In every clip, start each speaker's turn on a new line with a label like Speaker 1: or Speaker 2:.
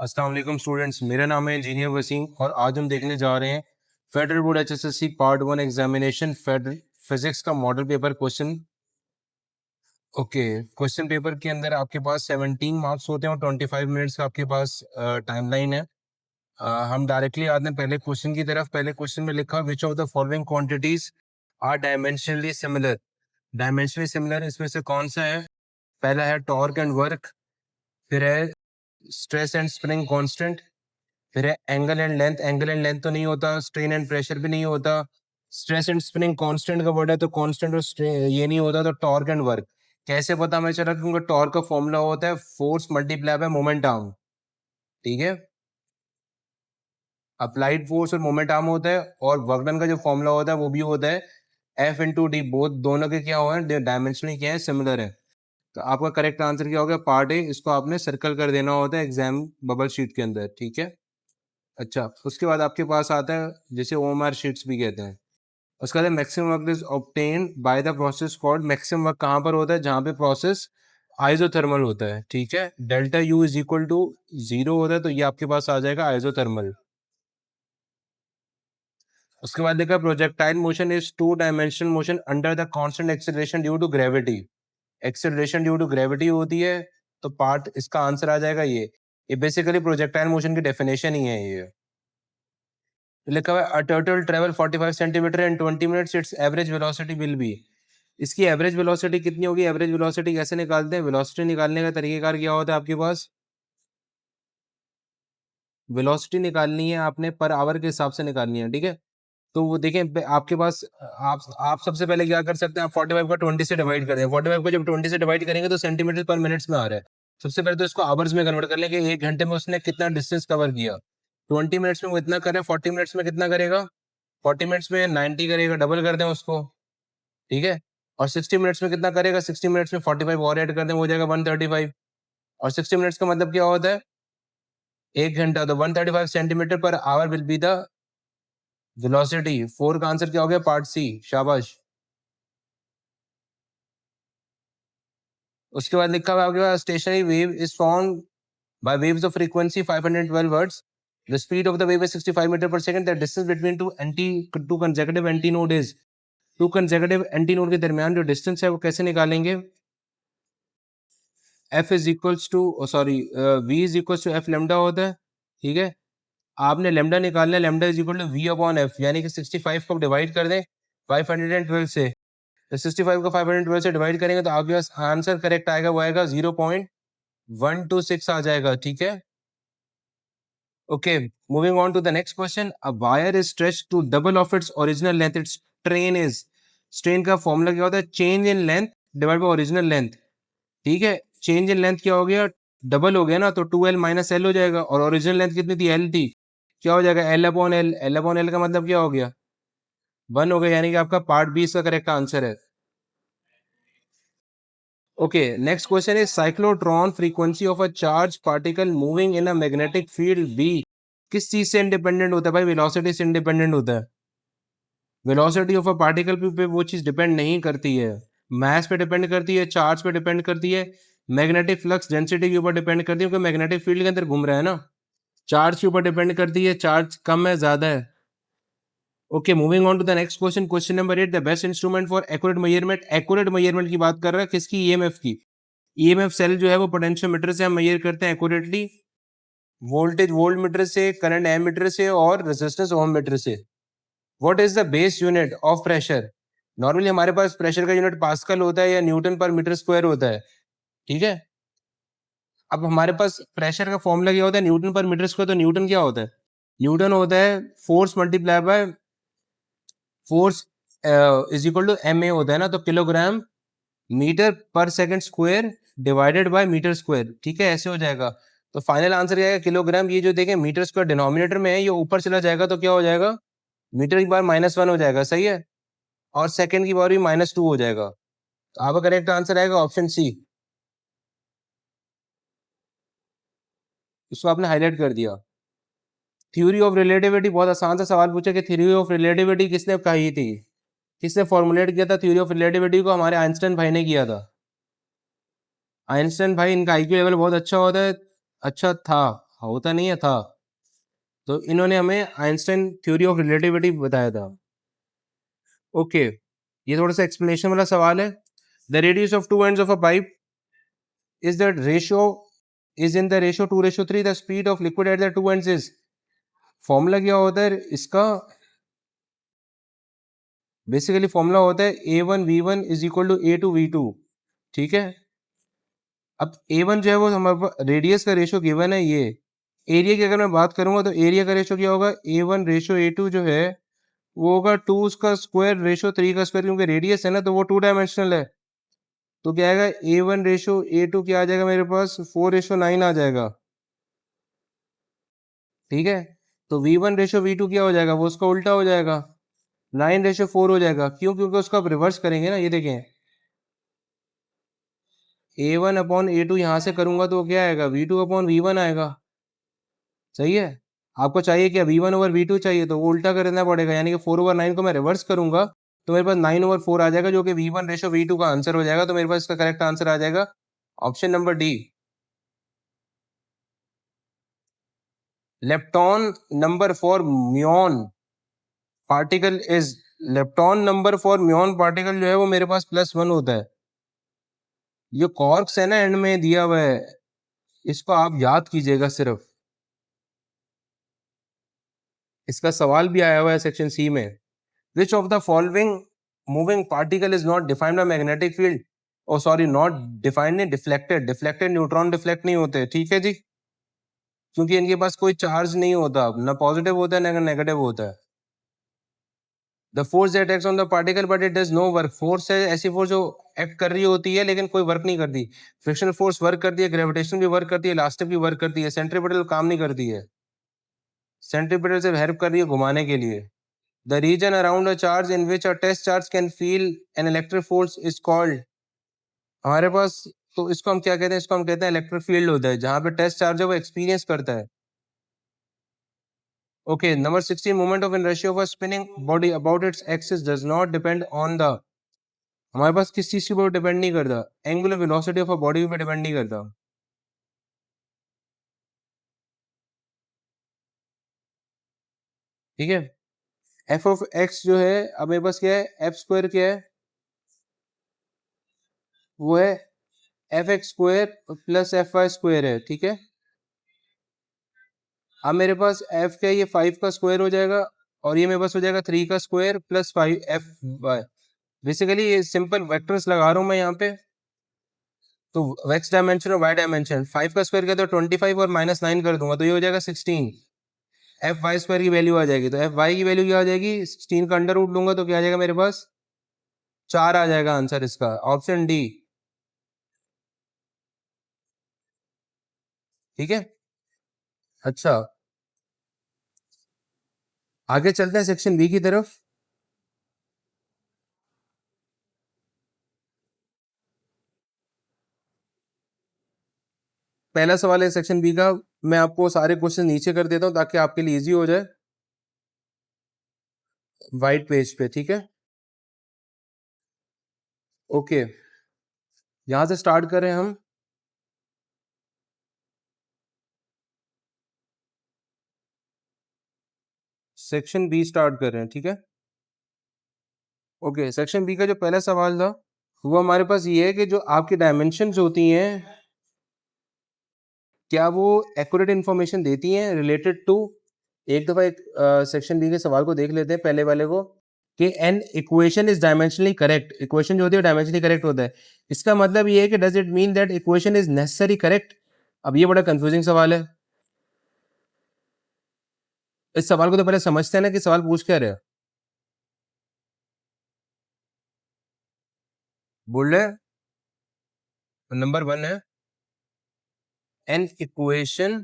Speaker 1: अस्सलाम वालेकुम स्टूडेंट्स, मेरा नाम है इंजीनियर वसीम और आज हम देखने जा रहे हैं federal board HSSC part 1 examination federal physics का model paper question. Question paper के अंदर आपके पास 17 मार्क्स होते हैं और 25 मिनट्स का आपके पास टाइमलाइन है। हम डायरेक्टली आते हैं पहले क्वेश्चन की तरफ। पहले क्वेश्चन में लिखा which of the following quantities are dimensionally similar. Dimensionally similar इसमें से कौन सा है? पहला है टॉर्क एंड वर्क, फिर है स्ट्रेस एंड स्प्रिंग कांस्टेंट, फिर है angle and length. Angle and length तो नहीं होता, स्ट्रेन एंड प्रेशर भी नहीं होता। स्ट्रेस एंड स्प्रिंग कांस्टेंट का वर्ड है तो कांस्टेंट और ये नहीं होता, तो टॉर्क एंड वर्क। कैसे पता मैं चला? क्योंकि टॉर्क का फॉर्मूला होता है force multiply bye moment arm. ठीक है, अप्लाइड फोर्स और मोमेंट आर्म होता है, और वर्क डन का जो फॉर्मूला होता है वो भी होता है एफ इंटू डी। बोथ दोनों के क्या हुआ है, डायमेंशनली क्या है, सिमिलर है। तो आपका करेक्ट आंसर क्या हो गया? Part A. इसको आपने सर्कल कर देना होता है एग्जाम बबल शीट के अंदर। ठीक है, अच्छा, उसके बाद आपके पास आता है जिसे ओएमआर शीट्स भी कहते हैं। उसके बाद maximum work is obtain by the process called. Maximum work कहाँ पर होता है? जहाँ पे प्रोसेस आइसोथर्मल होता है। ठीक है, delta U is equal to 0 होता है, तो ये आपके पास आ जाएगा आइसोथर्मल। उसके बाद देखा projectile motion is two dimensional motion under the constant acceleration due to gravity. Acceleration due to gravity होती है, तो पार्ट इसका आंसर आ जाएगा ये बेसिकली प्रोजेक्टाइल मोशन की डेफिनेशन ही है ये। लिखा हुआ है turtle travel 45 centimetre in 20 minutes, its average velocity will be. इसकी एवरेज वेलोसिटी कितनी होगी? एवरेज वेलोसिटी कैसे निकालते हैं? वेलोसिटी निकालने का तरीकेकार क्या होता है आपके पास? वेलोसिटी निकालनी है आपने पर आवर के हिसाब से निकालनी है। ठीक है, तो वो देखें आपके पास आप सबसे पहले क्या कर सकते हैं? आप 45 का 20 से डिवाइड कर दें। 45 को जब 20 से डिवाइड करेंगे तो सेंटीमीटर पर मिनट्स में आ रहा है। सबसे पहले तो इसको आवर्स में कन्वर्ट कर लें कि 1 घंटे में उसने कितना डिस्टेंस कवर किया। 20 मिनट्स में वो इतना करे, 40 मिनट्स में कितना करेगा? 40 मिनट्स में 90 करेगा, डबल कर दें उसको। ठीक है, और 60 मिनट्स में कितना करेगा? 60 मिनट्स में 45 और ऐड कर दें, हो जाएगा 135। और 60 मिनट्स का मतलब क्या होता है? 1 घंटा। तो 135 centimetre per hour will be the velocity. 4 का आंसर क्या हो गया? Part C. शाबाश। उसके बाद लिखा हुआ आपके पास stationary wave is form by waves of frequency 512 hertz. The speed of the wave is 65 metre per second. The distance between two consecutive anti node is. Two consecutive anti node के दरमियान जो डिस्टेंस है वो कैसे निकालेंगे? F is equals to sorry we is equals to F lambda होता है। ठीक है, आपने लेमडा निकालना है, lambda is equal to V upon F, यानी कि 65 को डिवाइड कर दें 512 से। तो 65 को 512 से डिवाइड करेंगे तो आपके पास आंसर करेक्ट आएगा, वो आएगा 0.126 आ जाएगा। ठीक है, okay, moving on to the next question. A wire is stretched to double of its original length, its strain is. Strain का फॉर्मूला क्या होता है? Change in length divide by original length. ठीक है, चेंज इन लेंथ क्या हो गया? Double हो गया ना, तो 2l माइनस एल हो जाएगा। और ओरिजिनल लेंथ कितनी थी? एल थी। क्या हो जाएगा? L upon L. L upon L का मतलब क्या हो गया? 1 हो गया, यानी कि आपका पार्ट बी इसका करेक्ट आंसर है। Okay, next question is cyclotron frequency of a charge particle moving in a magnetic field B किस चीज से इंडिपेंडेंट होता है? भाई वेलोसिटी से इंडिपेंडेंट होता है। वेलोसिटी ऑफ अ पार्टिकल पे वो चीज डिपेंड नहीं करती है। मास पे डिपेंड करती है, चार्ज पे डिपेंड करती है, मैग्नेटिक फ्लक्स डेंसिटी के ऊपर डिपेंड करती है, क्योंकि मैग्नेटिक फील्ड के अंदर घूम रहा है ना। चार्ज के ऊपर डिपेंड करती है, चार्ज कम है ज्यादा है। Okay, moving on to the next question. Question number 8, the best instrument for accurate measurement. Accurate measurement की बात कर रहा है किसकी? ईएमएफ की। ईएमएफ सेल जो है वो पोटेंशियोमीटर से हम मेजर करते हैं एक्यूरेटली। वोल्टेज वोल्ट मीटर से, करंट एमीटर से, और रेजिस्टेंस ओम मीटर से। What is the base unit of pressure? Normally हमारे पास प्रेशर का यूनिट पास्कल होता है या न्यूटन पर मीटर स्क्वायर होता है। ठीक है, अब हमारे पास प्रेशर का फॉर्मूला क्या होता है? न्यूटन पर मीटर स्क्वायर। तो न्यूटन क्या होता है? न्यूटन होता है force multiply by force is equal to M A होता है ना, तो kilogram metre per second square divided by metre square. ठीक है, ऐसे हो जाएगा। तो फाइनल आंसर क्या आएगा? किलोग्राम। ये जो देखें मीटर स्क्वायर डिनोमिनेटर में है, ये ऊपर चला जाएगा तो क्या हो जाएगा? मीटर की पावर -1 हो जाएगा। सही है, और सेकंड की पावर भी -2 हो जाएगा। तो आपका करेक्ट आंसर आएगा ऑप्शन सी। इसको आपने हाईलाइट कर दिया। थ्योरी ऑफ रिलेटिविटी, बहुत आसान सा सवाल पूछा कि थ्योरी ऑफ रिलेटिविटी किसने कही थी? किसने फॉर्मुलेट किया था थ्योरी ऑफ रिलेटिविटी को? हमारे आइंस्टाइन भाई ने किया था। आइंस्टाइन भाई, इनका आईक्यू लेवल बहुत अच्छा होता है, अच्छा था। होता नहीं है, था। तो इन्होंने हमें आइंस्टाइन थ्योरी ऑफ रिलेटिविटी बताया था। ओके, ये थोड़ा सा एक्सप्लेनेशन वाला सवाल है। The radius of two ends of a pipe is that ratio is in the ratio 2:3, the speed of liquid at the two ends is, formula क्या होता है इसका? बेसिकली फॉर्मूला होता है A1V1 is equal to A2V2। ठीक है, अब A1 जो है वो हमारे पास रेडियस का रेशियो गिवन है। ये एरिया की अगर मैं बात करूंगा तो एरिया का रेशियो क्या होगा? A1 रेशियो A2 जो है वो होगा 2 का स्क्वायर रेशियो 3 का स्क्वायर, क्योंकि रेडियस है ना, तो वो 2 डायमेंशनल है। तो क्या आएगा? A1 रेशियो A2 क्या आ जाएगा मेरे पास? 4:9 आ जाएगा। ठीक है, तो V1 रेशियो V2 क्या हो जाएगा? वो उसका उल्टा हो जाएगा, 9:4 हो जाएगा। क्यों? क्योंकि उसका आप रिवर्स करेंगे ना। ये देखें, A1 अपॉन A2 यहाँ से करूंगा तो क्या आएगा? V2 अपॉन V1 आएगा। सही है। आपको चाहिए क्या? V1 ओवर V2 चाहिए, तो वो उल्टा कर देना पड़ेगा, यानी कि 4/9 को मैं रिवर्स करूंगा तो मेरे पास 9/4 आ जाएगा, जो कि V1 रेशियो V2 का आंसर हो जाएगा। तो मेरे पास इसका करेक्ट आंसर आ जाएगा option number D. Lepton number for muon particle is, lepton number for muon particle जो है वो मेरे पास +1 होता है। ये कॉर्क्स है ना एंड में दिया हुआ है, इसको आप याद कीजिएगा सिर्फ। इसका सवाल भी आया हुआ है सेक्शन सी में। Which of the following moving particle is not defined by magnetic field? Oh sorry, not defined नहीं, डिफ्लेक्टेड। डिफ्लेक्टेड न्यूट्रॉन डिफ्लेक्ट नहीं होते, ठीक है जी, क्योंकि इनके पास कोई चार्ज नहीं होता, ना पॉजिटिव होता है ना नेगेटिव होता है। The force that acts on the particle but it does no work. Force है ऐसी फोर्स जो एक्ट कर रही होती है लेकिन कोई वर्क नहीं करती। फ्रिक्शनल फोर्स वर्क करती है, ग्रेविटेशन भी वर्क करती है, इलास्टिक भी वर्क करती है, सेंट्रीपिटल काम नहीं करती है। सेंट्रीपिटल से हेल्प कर रही है घुमाने के लिए। The region around a charge in which a test charge can feel an electric force is called, हमारे पास, तो इसको हम क्या कहते हैं? इसको हम कहते हैं इलेक्ट्रिक फील्ड होता है, जहां पे टेस्ट चार्ज है वो एक्सपीरियंस करता है। Okay, number 16, moment of inertia of a spinning body about its axis does not depend on the, हमारे पास किस चीज के ऊपर डिपेंड नहीं करता? Angular velocity of a body पे डिपेंड नहीं करता। ठीक है, एफ ऑफ एक्स जो है, अब मेरे पास क्या है? एफ स्क्वायर क्या है? वो है F X square plus F Y square है। ठीक है, अब मेरे पास एफ क्या है? ये 5 का स्क्वायर हो जाएगा, और ये मेरे पास हो जाएगा 3 का square plus 5 F Y. Basically ये सिंपल वेक्टर्स लगा रहा हूं मैं यहाँ पे। तो एक्स डायमेंशन और वाई डायमेंशन, 5 का स्क्वायर किया तो 25 और -9 कर दूंगा तो ये हो जाएगा 16। एफ वाई स्क्वायर की वैल्यू आ जाएगी, तो एफ वाई की वैल्यू क्या आ जाएगी? 16 का अंडर रूट लूंगा तो क्या आ जाएगा मेरे पास? 4 आ जाएगा आंसर इसका, ऑप्शन डी। ठीक है, अच्छा, आगे चलते हैं सेक्शन बी की तरफ। पहला सवाल है सेक्शन बी का, मैं आपको सारे क्वेश्चन नीचे कर देता हूं ताकि आपके लिए इजी हो जाए, व्हाइट पेज पे। ठीक है, ओके, यहां से स्टार्ट करें हम। सेक्शन बी स्टार्ट कर रहे हैं, ठीक है। ओके, सेक्शन बी का जो पहला सवाल था वो हमारे पास ये है कि जो आपकी डायमेंशंस होती हैं, क्या वो एक्यूरेट इन्फॉर्मेशन देती हैं रिलेटेड टू, एक दफा एक सेक्शन बी के सवाल को देख लेते हैं, पहले वाले को, कि an equation is dimensionally correct. Equation जो होती है डायमेंशनली करेक्ट होता है, इसका मतलब ये है कि does it mean that equation is necessary correct? अब ये बड़ा कंफ्यूजिंग सवाल है। इस सवाल को तो पहले समझते हैं ना कि सवाल पूछ क्या रहे हैं। बोल रहे, नंबर 1 है, an equation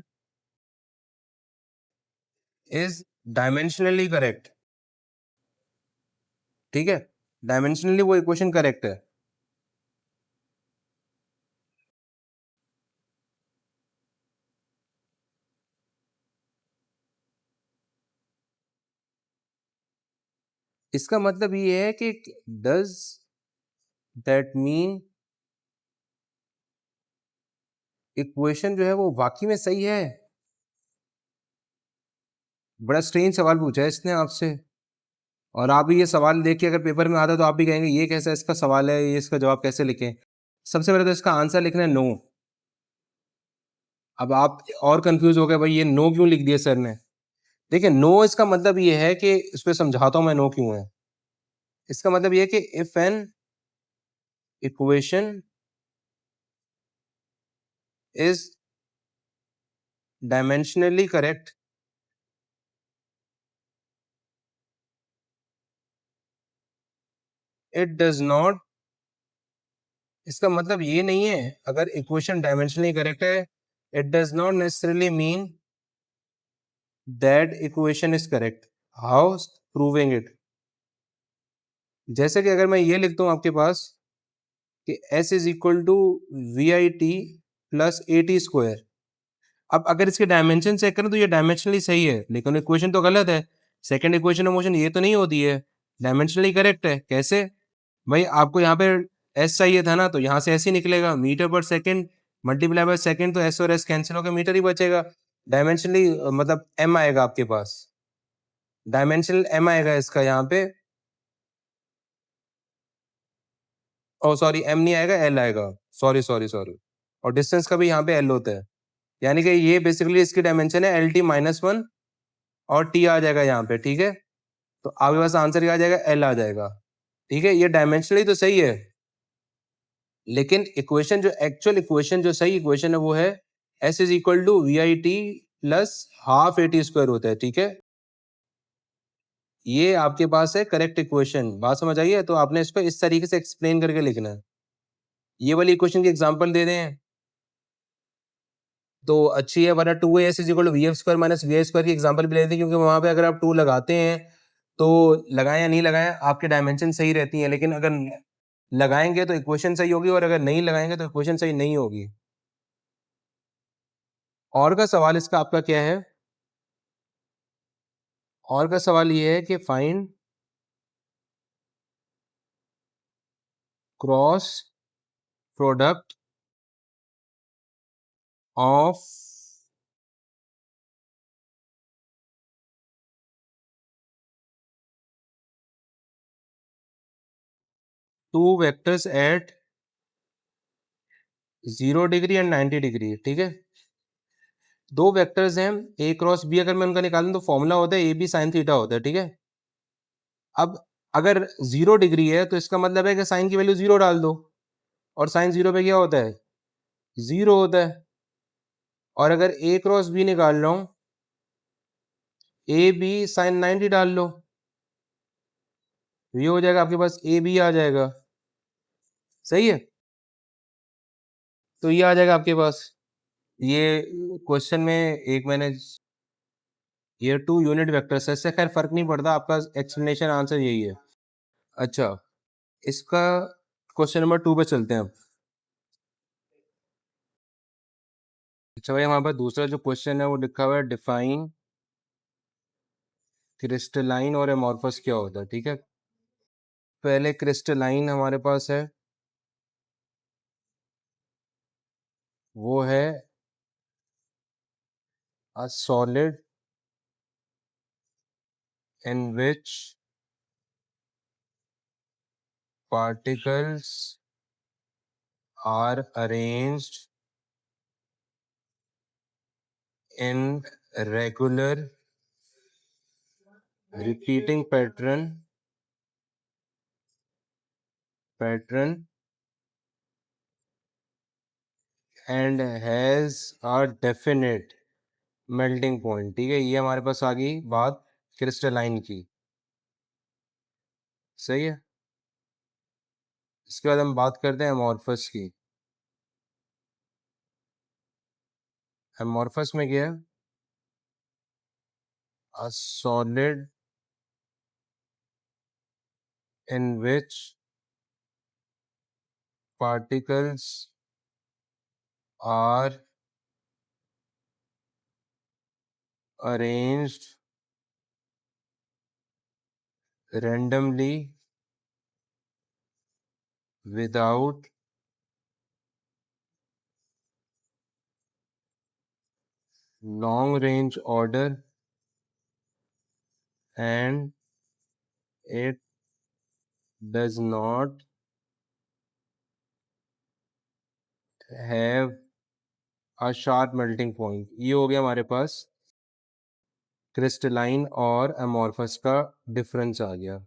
Speaker 1: is dimensionally correct. ठीक है, डायमेंशनली वो इक्वेशन करेक्ट है। इसका मतलब ये है कि डज दैट मीन इक्वेशन जो है वो वाकई में सही है? बड़ा स्ट्रेंज सवाल पूछा है इसने आपसे, और आप भी ये सवाल देख के अगर पेपर में आता तो आप भी कहेंगे ये कैसा इसका सवाल है, ये इसका जवाब कैसे लिखें। सबसे पहले तो इसका आंसर लिखना है नो। अब आप और कंफ्यूज हो गए भाई ये नो क्यों लिख दिया सर ने। देखिए नो इसका मतलब ये है कि इस पे समझाता हूं मैं नो क्यों है। इसका मतलब ये है कि if an equation is dimensionally correct, it does not, इसका मतलब ये नहीं है अगर इक्वेशन डायमेंशनली करेक्ट है, it does not necessarily mean that equation is correct. How proving it? जैसे कि अगर मैं ये लिखता हूं आपके पास कि s is equal to V I T plus A T square. अब अगर इसके डायमेंशन चेक करें तो ये डायमेंशनली सही है, लेकिन इक्वेशन तो गलत है। सेकंड इक्वेशन ऑफ मोशन ये तो नहीं होती है, डायमेंशनली करेक्ट है। कैसे? भाई आपको यहाँ पे एस चाहिए था ना, तो यहाँ से ऐसे ही निकलेगा, metre per second multiply by second, तो एस और एस कैंसिल होकर मीटर ही बचेगा। डायमेंशनली मतलब एम आएगा आपके पास, डायमेंशनल एम आएगा इसका यहाँ पे। ओ सॉरी, एम नहीं आएगा, एल आएगा। Sorry sorry sorry. और डिस्टेंस का भी यहाँ पे एल होता है, यानी कि ये बेसिकली इसकी डायमेंशन है एल टी माइनस वन, और टी आ जाएगा यहाँ पे। ठीक है, तो आपके पास आंसर क्या आ जाएगा? एल आ जाएगा। ठीक है, ये डायमेंशनली तो सही है, लेकिन इक्वेशन जो एक्चुअल इक्वेशन जो सही इक्वेशन है वो है S is equal to V I T plus half A T square होता है। ठीक है, ये आपके पास है करेक्ट इक्वेशन। बात समझ आई है? तो आपने इसको इस तरीके से एक्सप्लेन करके लिखना है। ये वाली इक्वेशन की एग्जांपल दे रहे हैं तो अच्छी है, वरना two S is equal to V F square minus V I square की एग्जांपल भी ले देते हैं, क्योंकि वहां पे अगर आप टू लगाते हैं तो लगाएं या नहीं लगाएं आपके डायमेंशन सही रहती हैं, लेकिन अगर लगाएंगे तो इक्वेशन सही होगी, और अगर नहीं लगाएंगे तो इक्वेशन सही नहीं होगी। और का सवाल इसका आपका क्या है? और का सवाल ये है कि find cross product of two vectors at 0 degree and 90 degree. ठीक है, दो वेक्टर्स हैं ए क्रॉस बी, अगर मैं उनका निकालूं तो फॉर्मूला होता है ए बी साइन थीटा होता है। ठीक है, अब अगर 0 डिग्री है तो इसका मतलब है कि साइन की वैल्यू 0 डाल दो, और साइन 0 पे क्या होता है? 0 होता है। और अगर ए क्रॉस बी निकाल रहा हूं, ए बी साइन 90 डाल लो, ये हो जाएगा आपके पास, ए बी आ जाएगा। सही है, तो ये आ जाएगा आपके पास। ये क्वेश्चन में एक मैंने, ये टू यूनिट वेक्टर्स है, इससे खैर फर्क नहीं पड़ता, आपका एक्सप्लेनेशन आंसर यही है। अच्छा, इसका क्वेश्चन नंबर 2 पे चलते हैं अब। अच्छा भाई, हमारे पास दूसरा जो क्वेश्चन है वो लिखा हुआ है डिफाइन क्रिस्टलाइन और एमॉर्फस क्या होता है। ठीक है, पहले क्रिस्टलाइन हमारे पास है, वो है a solid in which particles are arranged in regular repeating pattern and has a definite melting point. ठीक है, ये हमारे पास आ गई बात क्रिस्टलाइन की। सही है, इसके बाद हम बात करते हैं एमॉर्फस की। एमॉर्फस में क्या है? a solid in which particles are arranged randomly without long range order and it does not have a sharp melting point. ये हो गया हमारे पास क्रिस्टलाइन और अमॉर्फस का डिफरेंस आ गया।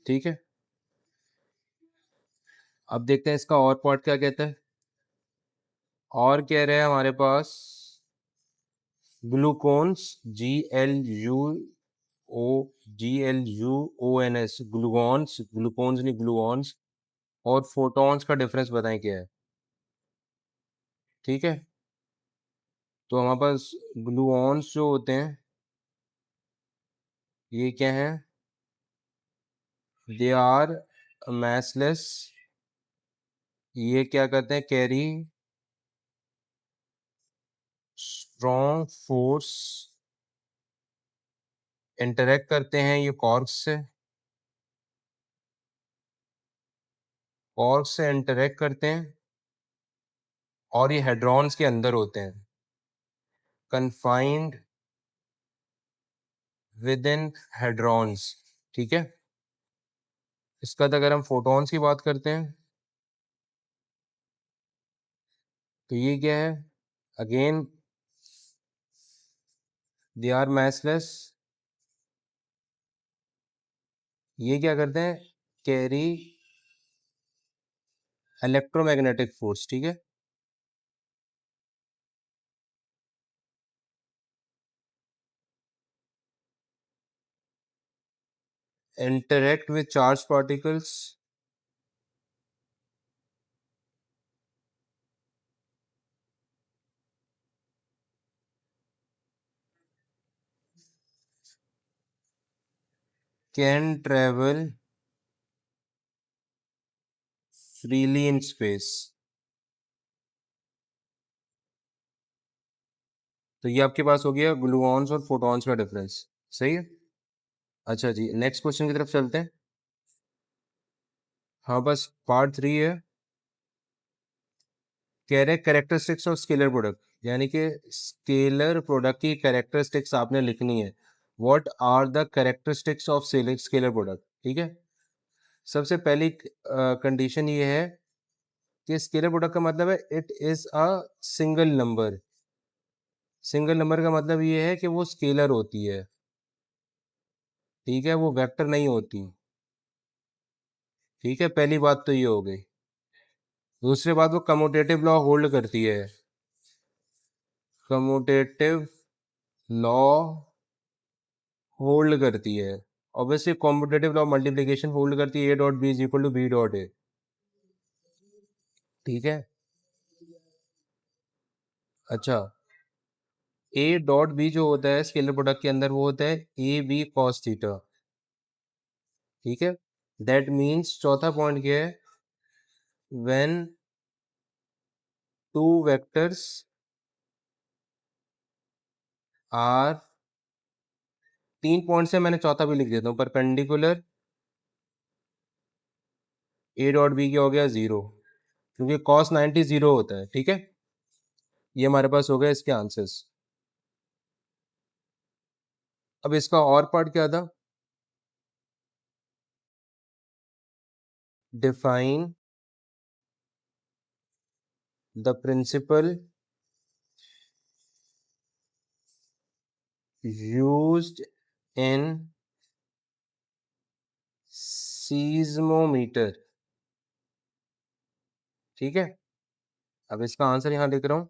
Speaker 1: ठीक है, अब देखते हैं इसका और पार्ट क्या कहता है। और कह रहे हैं हमारे पास ग्लूकोन्स, GLUONS, ग्लूगॉन्स, ग्लूकोन्स नहीं ग्लूगॉन्स, और फोटॉन्स का डिफरेंस बताएं क्या है। ठीक है, तो हमारे पास ग्लूऑन्स जो होते हैं ये क्या है, दे आर मैसलेस। ये क्या करते हैं, कैरी स्ट्रॉन्ग फोर्स, इंटरेक्ट करते हैं ये कॉर्क से इंटरेक्ट करते हैं, और ये हेड्रॉन्स के अंदर होते हैं, कन्फाइंड विद इन हेड्रॉन्स। ठीक है, इसका अगर हम फोटॉन्स की बात करते हैं तो ये क्या है, अगेन दे आर मैसलेस। ये क्या करते हैं, कैरी इलेक्ट्रोमैग्नेटिक फोर्स। ठीक है, interact with charged particles, can travel freely in space। तो ये आपके पास हो गया ग्लूऑन्स और फोटॉन्स का डिफरेंस। सही है, अच्छा जी, नेक्स्ट क्वेश्चन की तरफ चलते हैं। हाँ, बस पार्ट 3 है। कह रहे कैरेक्टरिस्टिक्स ऑफ स्केलर प्रोडक्ट, यानी कि स्केलर प्रोडक्ट की कैरेक्टरिस्टिक्स आपने लिखनी है। What are the characteristics of scalar product. ठीक है, सबसे पहली कंडीशन ये है कि स्केलर प्रोडक्ट का मतलब है it is a single number. Single number का मतलब ये है कि वो स्केलर होती है। ठीक है, वो वेक्टर नहीं होती। ठीक है, पहली बात तो ये हो गई। दूसरी बात, वो कम्यूटेटिव लॉ होल्ड करती है। कम्यूटेटिव लॉ होल्ड करती है। Obviously commutative law multiplication hold करती है, A dot B is equal to B dot A. ठीक है, अच्छा, ए डॉट बी जो होता है स्केलर प्रोडक्ट के अंदर वो होता है ए बी कॉस थीटा। ठीक है, दैट मीन्स चौथा पॉइंट क्या है, when two vectors are, 3 point से मैंने चौथा भी लिख देता हूँ, परपेंडिकुलर ए डॉट बी क्या हो गया 0, क्योंकि कॉस 90 0 होता है। ठीक है, ये हमारे पास हो गया इसके आंसर्स। अब इसका और पार्ट क्या था, define the principle used in seismometer. ठीक है, अब इसका आंसर यहां लिख रहा हूं,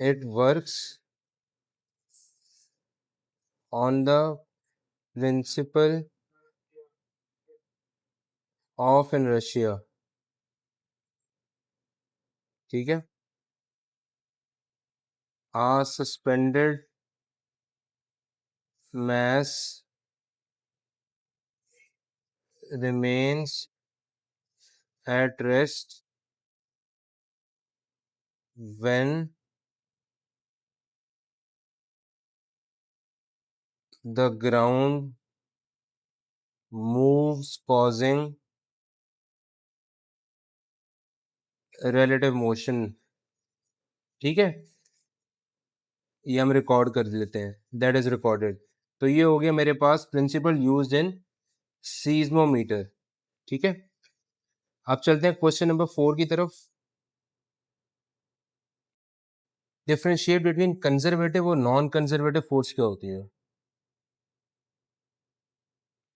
Speaker 1: it works on the principle of inertia. ठीक है, आ suspended mass remains at rest when the ground moves causing relative motion। ठीक है, ये हम रिकॉर्ड कर लेते हैं, दैट इज रिकॉर्डेड। तो ये हो गया मेरे पास प्रिंसिपल यूज्ड इन सीज्मोमीटर। ठीक है, अब चलते हैं क्वेश्चन नंबर 4 की तरफ। डिफरेंशिएट बिटवीन कंजर्वेटिव और नॉन कंजर्वेटिव फोर्स क्या होती है?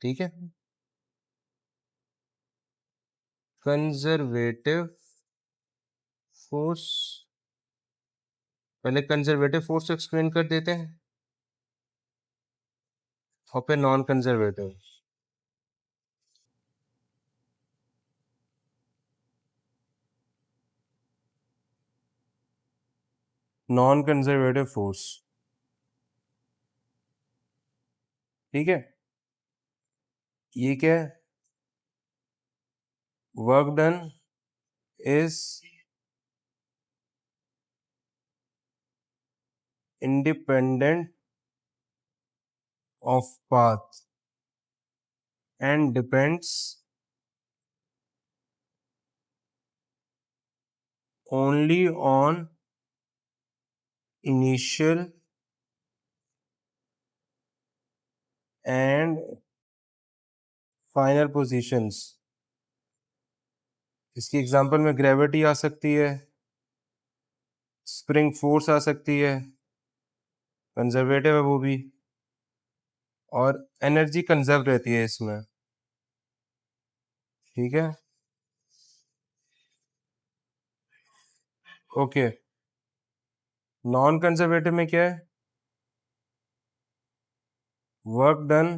Speaker 1: ठीक है, कंजर्वेटिव फोर्स, पहले कंजर्वेटिव फोर्स एक्सप्लेन कर देते हैं और फिर non conservative. Non conservative force, ठीक है, ये क्या है? Work done is independent of path and depends only on initial and final positions। इसकी एग्जांपल में ग्रेविटी आ सकती है, स्प्रिंग फोर्स आ सकती है, कंजर्वेटिव है वो भी, और एनर्जी कंजर्व रहती है इसमें। ठीक है, ओके। नॉन कंजर्वेटिव में क्या है? Work done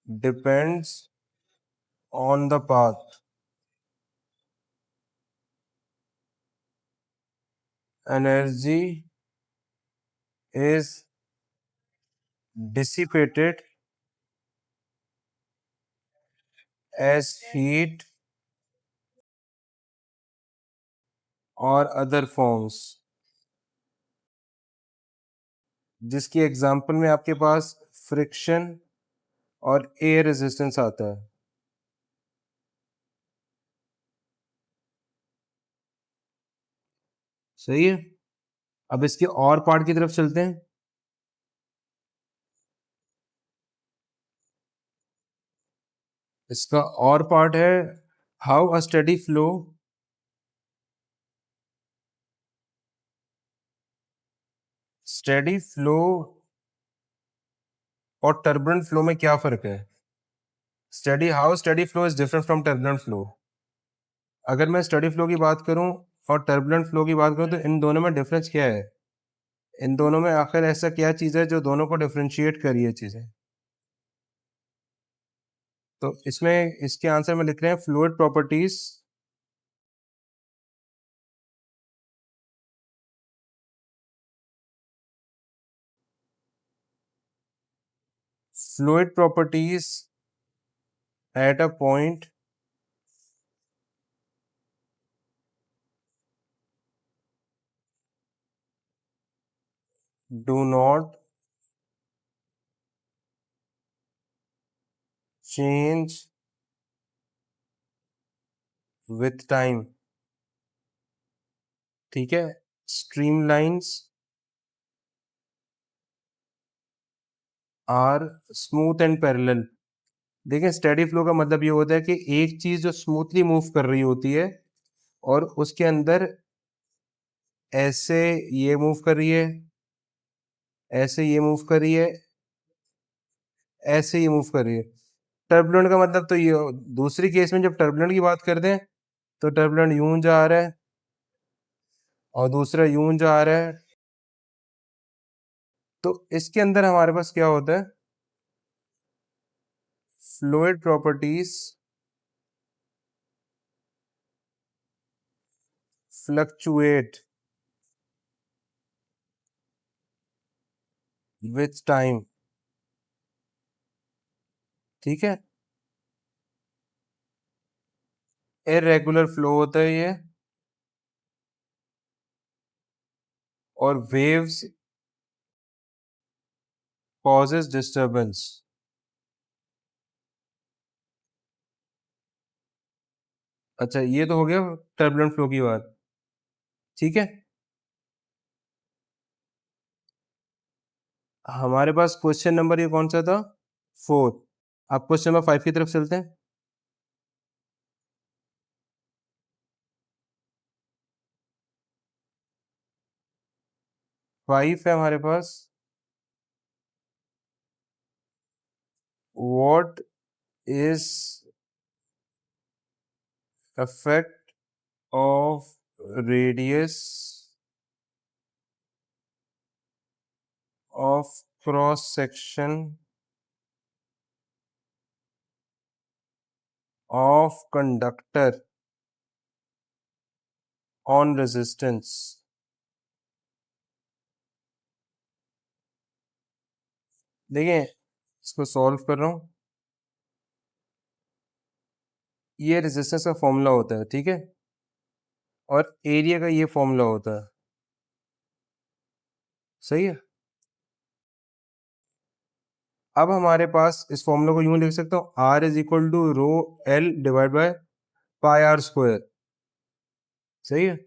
Speaker 1: depends on the path, energy is dissipated as heat or other forms। जिसकी एग्जांपल में आपके पास फ्रिक्शन और एयर रेजिस्टेंस आता है। सही है, अब इसके और पार्ट की तरफ चलते हैं। इसका और पार्ट है how a steady flow steady flow और टर्बुलेंट फ्लो में क्या फर्क है? Steady, how steady flow is different from turbulent flow. अगर मैं स्टेडी फ्लो की बात करूं और टर्बुलेंट फ्लो की बात करूं तो इन दोनों में डिफरेंस क्या है? इन दोनों में आखिर ऐसा क्या चीज़ है जो दोनों को डिफरेंशिएट करी है चीज़ें? तो इसमें इसके आंसर में लिख रहे हैं fluid properties, fluid properties at a point do not change with time. ठीक है, streamlines are smooth and parallel. देखिए, स्टेडी फ्लो का मतलब ये होता है कि एक चीज जो स्मूथली मूव कर रही होती है और उसके अंदर ऐसे ये मूव कर रही है, ऐसे ये मूव कर रही है, ऐसे ये मूव कर रही है। टर्बुलेंट का मतलब तो ये, दूसरी केस में जब टर्बुलेंट की बात करते हैं तो टर्बुलेंट यूं जा रहा है और दूसरा यूं जा रहा है। तो इसके अंदर हमारे पास क्या होता है? Fluid properties fluctuate with time. ठीक है, इरेगुलर फ्लो होता है ये, और वेव्स कॉजेस डिस्टरबेंस। अच्छा, ये तो हो गया टर्बुलेंट फ्लो की बात। ठीक है, हमारे पास क्वेश्चन नंबर ये कौन सा था, 4। अब क्वेश्चन नंबर 5 की तरफ चलते हैं। 5 है हमारे पास, what is effect of radius of cross section of conductor on resistance। देखिए इसको सॉल्व कर रहा हूँ, ये रेजिस्टेंस का फॉर्मूला होता है, ठीक है, और एरिया का ये फॉर्मूला होता है, सही है। अब हमारे पास इस फॉर्मूला को यूं लिख सकता हूँ, R is equal to rho L divide by pi R square, सही है।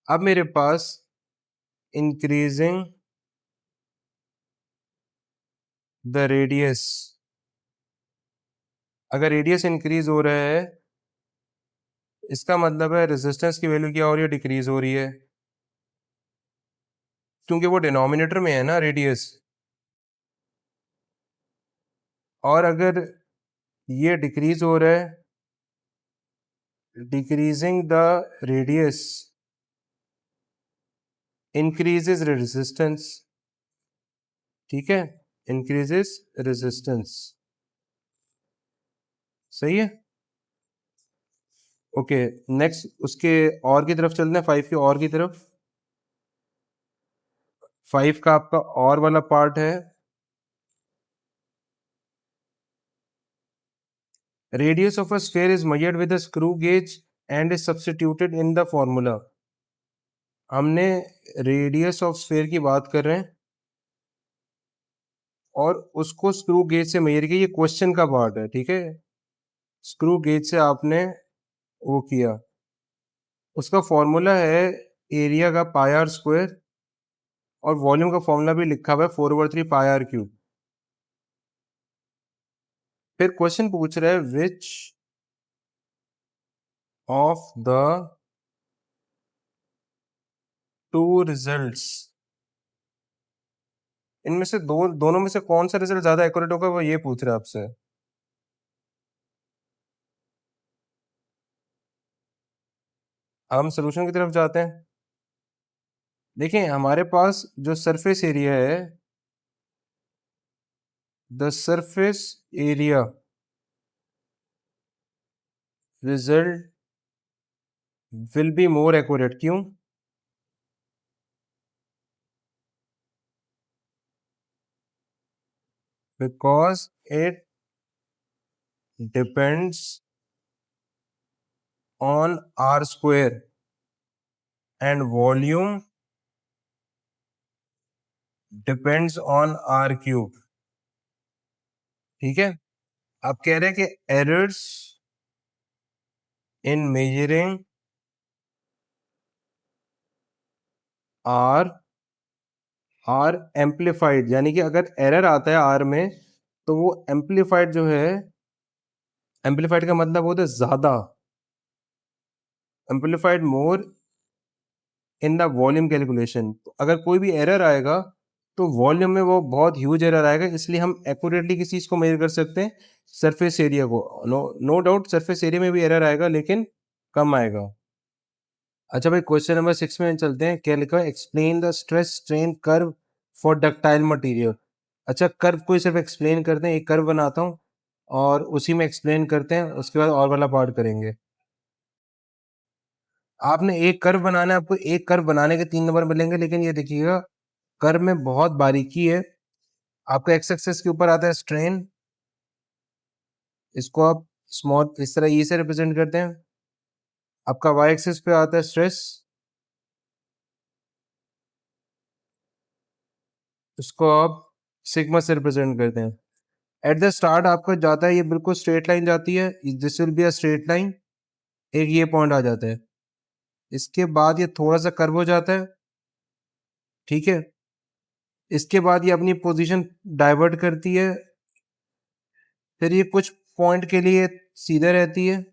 Speaker 1: अब मेरे पास इंक्रीजिंग द रेडियस, अगर रेडियस इंक्रीज हो रहा है इसका मतलब है रेजिस्टेंस की वैल्यू क्या हो रही है, डिक्रीज हो रही है, क्योंकि वो डिनोमिनेटर में है ना रेडियस। और अगर ये डिक्रीज हो रहा है, decreasing the radius increases resistance, ठीक है, इंक्रीजेस रेजिस्टेंस, सही है। ओके, नेक्स्ट उसके और की तरफ चलते हैं, 5 के और की तरफ। 5 का आपका और वाला पार्ट है, radius of a sphere is measured with a screw gauge and is substituted in the formula। हमने रेडियस ऑफ स्फीयर की बात कर रहे हैं और उसको स्क्रू गेज से मेजर किया, ये क्वेश्चन का पार्ट है, ठीक है। स्क्रू गेज से आपने वो किया, उसका फॉर्मूला है एरिया का पाई आर स्क्वायर, और वॉल्यूम का फॉर्मूला भी लिखा हुआ है 4/3 पाई आर क्यूब। फिर क्वेश्चन पूछ रहा है विच ऑफ द टू रिजल्ट्स, इनमें से दोनों में से कौन सा रिजल्ट ज्यादा एक्यूरेट होगा, वो ये पूछ रहा है आपसे। हम सोल्यूशन की तरफ जाते हैं। देखिए हमारे पास जो सरफेस एरिया है, the surface area result will be more accurate, क्यों? Because it depends on r square and volume depends on r cube, ठीक है। आप कह रहे हैं कि errors in measuring are amplified, यानी कि अगर एरर आता है आर में तो वो एम्पलीफाइड जो है, एम्पलीफाइड का मतलब होता है ज्यादा, amplified more in the volume calculation. अगर कोई भी एरर आएगा तो वॉल्यूम में वो बहुत ह्यूज एरर आएगा, इसलिए हम एक्यूरेटली किस चीज को मेजर कर सकते हैं, सरफेस एरिया को। नो डाउट सरफेस एरिया में भी एरर आएगा लेकिन कम आएगा। अच्छा भाई, क्वेश्चन नंबर 6 में चलते हैं। क्या लिखा है, explain the stress strain curve for ductile material. अच्छा, कर्व को ही सिर्फ एक्सप्लेन करते हैं, एक कर्व बनाता हूँ और उसी में एक्सप्लेन करते हैं, उसके बाद और वाला पार्ट करेंगे। आपने एक कर्व बनाना है, आपको एक कर्व बनाने के 3 नंबर मिलेंगे, लेकिन ये देखिएगा कर्व में बहुत बारीकी है। आपका एक्स एक्सेस के ऊपर आता है स्ट्रेन, इसको आप स्मॉल इस तरह ई से रिप्रेजेंट करते हैं। आपका वाई एक्सेस पे आता है स्ट्रेस, इसको आप सिग्मा से रिप्रेजेंट करते हैं। एट द स्टार्ट आपका जाता है, ये बिल्कुल स्ट्रेट लाइन जाती है, this will be a straight line, एक ये पॉइंट आ जाता है। इसके बाद ये थोड़ा सा कर्व हो जाता है, ठीक है। इसके बाद ये अपनी पोजीशन डाइवर्ट करती है, फिर ये कुछ पॉइंट के लिए सीधे रहती है,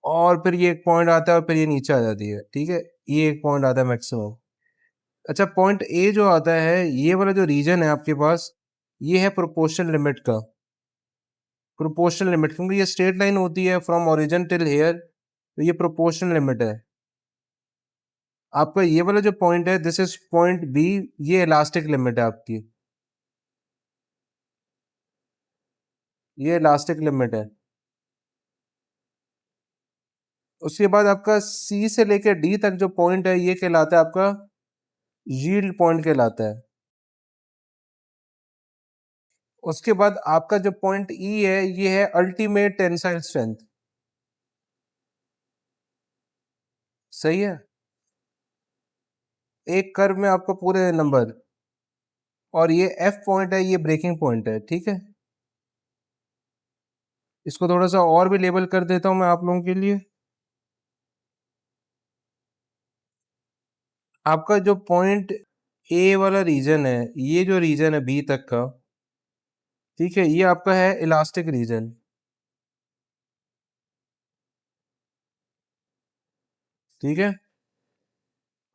Speaker 1: और फिर ये एक पॉइंट आता है और फिर ये नीचे आ जाती है। ठीक है, ये एक पॉइंट आता है मैक्सिमम। अच्छा, पॉइंट ए जो आता है, ये वाला जो रीजन है आपके पास, ये है प्रोपोर्शनल लिमिट का। प्रोपोर्शनल लिमिट, क्योंकि ये स्ट्रेट लाइन होती है फ्रॉम ओरिजिन टिल हेयर, तो ये प्रोपोर्शनल लिमिट है। आपका ये वाला जो पॉइंट है, दिस इज पॉइंट बी, ये इलास्टिक लिमिट है आपकी, ये इलास्टिक लिमिट है। उसके बाद आपका सी से लेकर डी तक जो पॉइंट है, ये कहलाता है आपका यील्ड पॉइंट कहलाता है। उसके बाद आपका जो पॉइंट ई है, ये है अल्टीमेट टेंसाइल स्ट्रेंथ। सही है, एक कर्व में आपको पूरे नंबर, और ये एफ पॉइंट है, ये ब्रेकिंग पॉइंट है। ठीक है, इसको थोड़ा सा और भी लेबल कर देता हूं मैं आप लोगों के लिए। आपका जो पॉइंट ए वाला रीजन है, ये जो रीजन है बी तक का, ठीक है, ये आपका है इलास्टिक रीजन। ठीक है,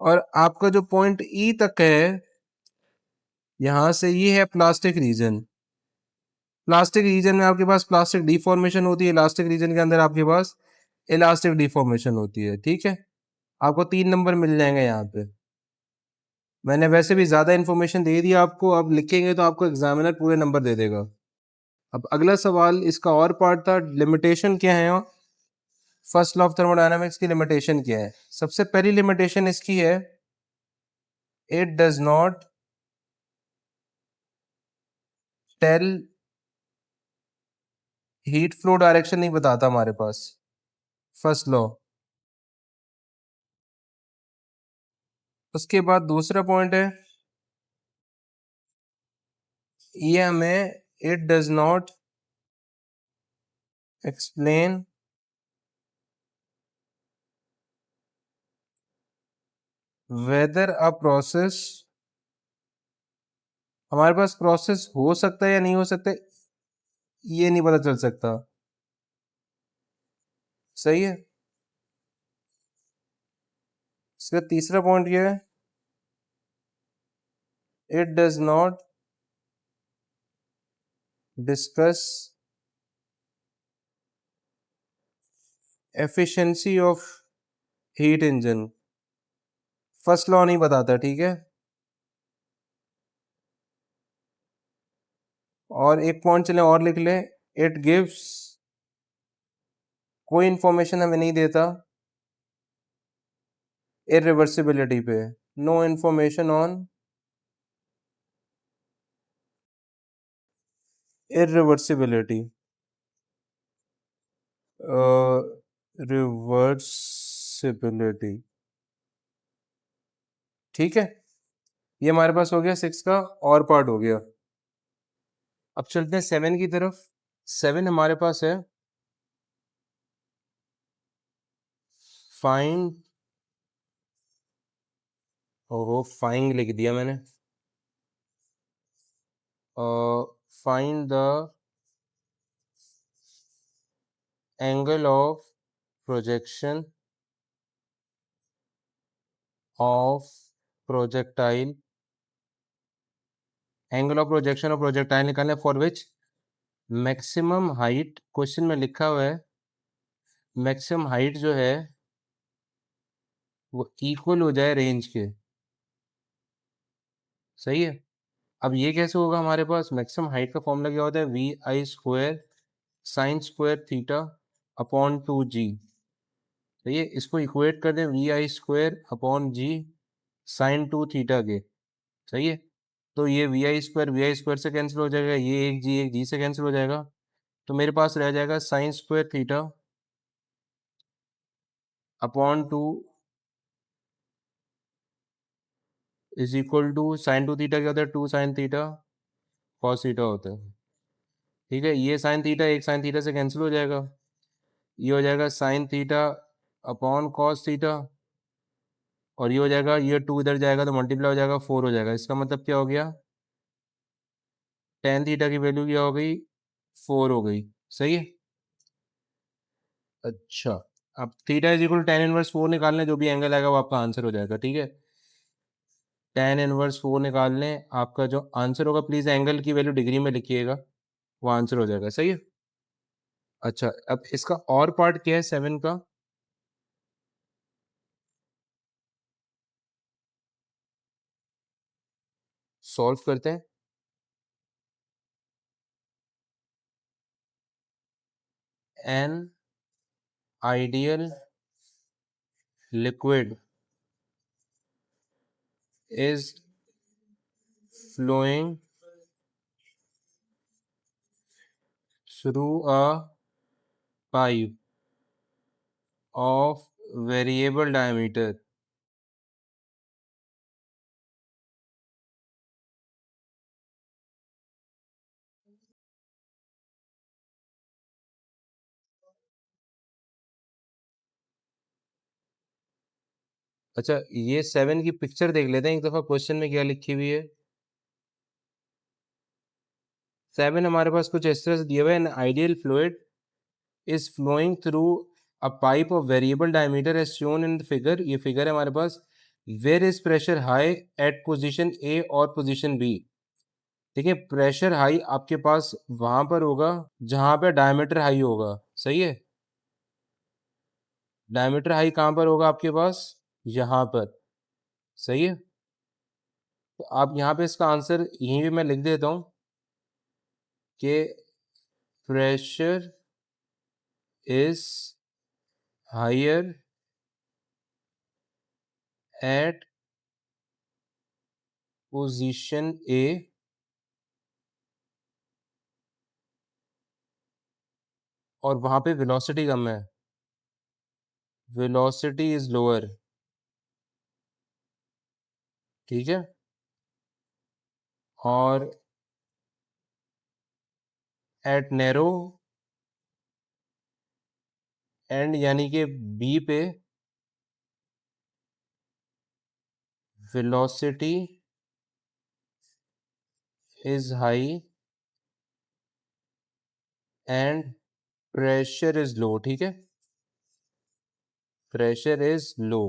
Speaker 1: और आपका जो पॉइंट ई तक है, यहां से ये है प्लास्टिक रीजन। प्लास्टिक रीजन में आपके पास प्लास्टिक डिफॉर्मेशन होती है, इलास्टिक रीजन के अंदर आपके पास इलास्टिक डिफॉर्मेशन होती है। ठीक है, आपको 3 नंबर मिल जाएंगे यहाँ पे। मैंने वैसे भी ज्यादा इन्फॉर्मेशन दे दिया आपको, अब लिखेंगे तो आपको एग्जामिनर पूरे नंबर दे देगा। अब अगला सवाल, इसका और पार्ट था, लिमिटेशन क्या है। फर्स्ट लॉ ऑफ थर्मोडायनामिक्स की लिमिटेशन क्या है? सबसे पहली लिमिटेशन इसकी है, it does not tell, heat flow direction नहीं बताता हमारे पास, फर्स्ट लॉ। उसके बाद दूसरा पॉइंट है, ये हमें, it does not explain weather a process, हमारे पास प्रोसेस हो सकता है या नहीं हो सकता, ये नहीं पता चल सकता। सही है। इसका तीसरा पॉइंट ये है, it does not discuss efficiency of heat engine, first law नहीं बताता। ठीक है, और एक पॉइंट चले और लिख लें, इट गिव्स, कोई इंफॉर्मेशन हमें नहीं देता इरिवर्सिबिलिटी पे, no information on irreversibility, reversibility. ठीक है, ये हमारे पास हो गया 6 का और पार्ट हो गया। अब चलते हैं 7 की तरफ। 7 हमारे पास है, फाइंड, ओहो फाइंड लिख दिया मैंने, find the angle of projection of projectile, angle of projection of projectile निकालने for which maximum height, question में लिखा हुआ है मैक्सिमम हाइट जो है वो इक्वल हो जाए रेंज के। सही है, अब ये कैसे होगा, हमारे पास मैक्सिमम हाइट का फॉर्मूला क्या होता है, V I square sine square theta upon 2 G. तो ये इसको इक्वेट कर दें, V I square upon G sine 2 theta के। सही है, तो ये वी आई स्क्वायर से कैंसिल हो जाएगा, ये एक जी से कैंसिल हो जाएगा, तो मेरे पास रह जाएगा sine square theta upon 2 is equal to sine 2 theta क्या होता है, 2 साइन थीटा कॉस थीटा होता है। ठीक है, ये साइन थीटा एक साइन थीटा से कैंसिल हो जाएगा, ये हो जाएगा sine theta upon cos theta, और ये हो जाएगा, ये 2 इधर जाएगा तो मल्टीप्लाई हो जाएगा, 4 हो जाएगा। इसका मतलब क्या हो गया, टेन थीटा की वैल्यू क्या हो गई, 4 हो गई। सही है। अच्छा, अब theta is equal tan inverse 4 निकालने, जो भी एंगल आएगा वो आपका आंसर हो जाएगा। ठीक है, टेन इनवर्स 4 निकालने, आपका जो आंसर होगा, प्लीज एंगल की वैल्यू डिग्री में लिखिएगा, वो आंसर हो जाएगा। सही है। अच्छा, अब इसका और पार्ट क्या है 7 का, सॉल्व करते हैं। An ideal liquid is flowing through a pipe of variable diameter. अच्छा, ये 7 की पिक्चर देख लेते हैं एक दफा, क्वेश्चन में क्या लिखी हुई है। 7 हमारे पास कुछ इस तरह से दिया हुआ है, an ideal fluid is flowing through a pipe of variable diameter as shown in the figure. ये फिगर है हमारे पास। Where is pressure high at position A और पोजीशन बी। देखिए, प्रेशर हाई आपके पास वहां पर होगा जहां पे डायमीटर हाई होगा। सही है। डायमीटर हाई कहां पर होगा आपके पास, यहाँ पर। सही है। तो आप यहाँ पे इसका आंसर यहीं पे मैं लिख देता हूँ कि pressure is higher at position A और वहां पे वेलोसिटी कम है, वेलोसिटी इज लोअर। ठीक है। और एट नैरो एंड यानी कि बी पे velocity is high and pressure is low. ठीक है, प्रेशर इज लो।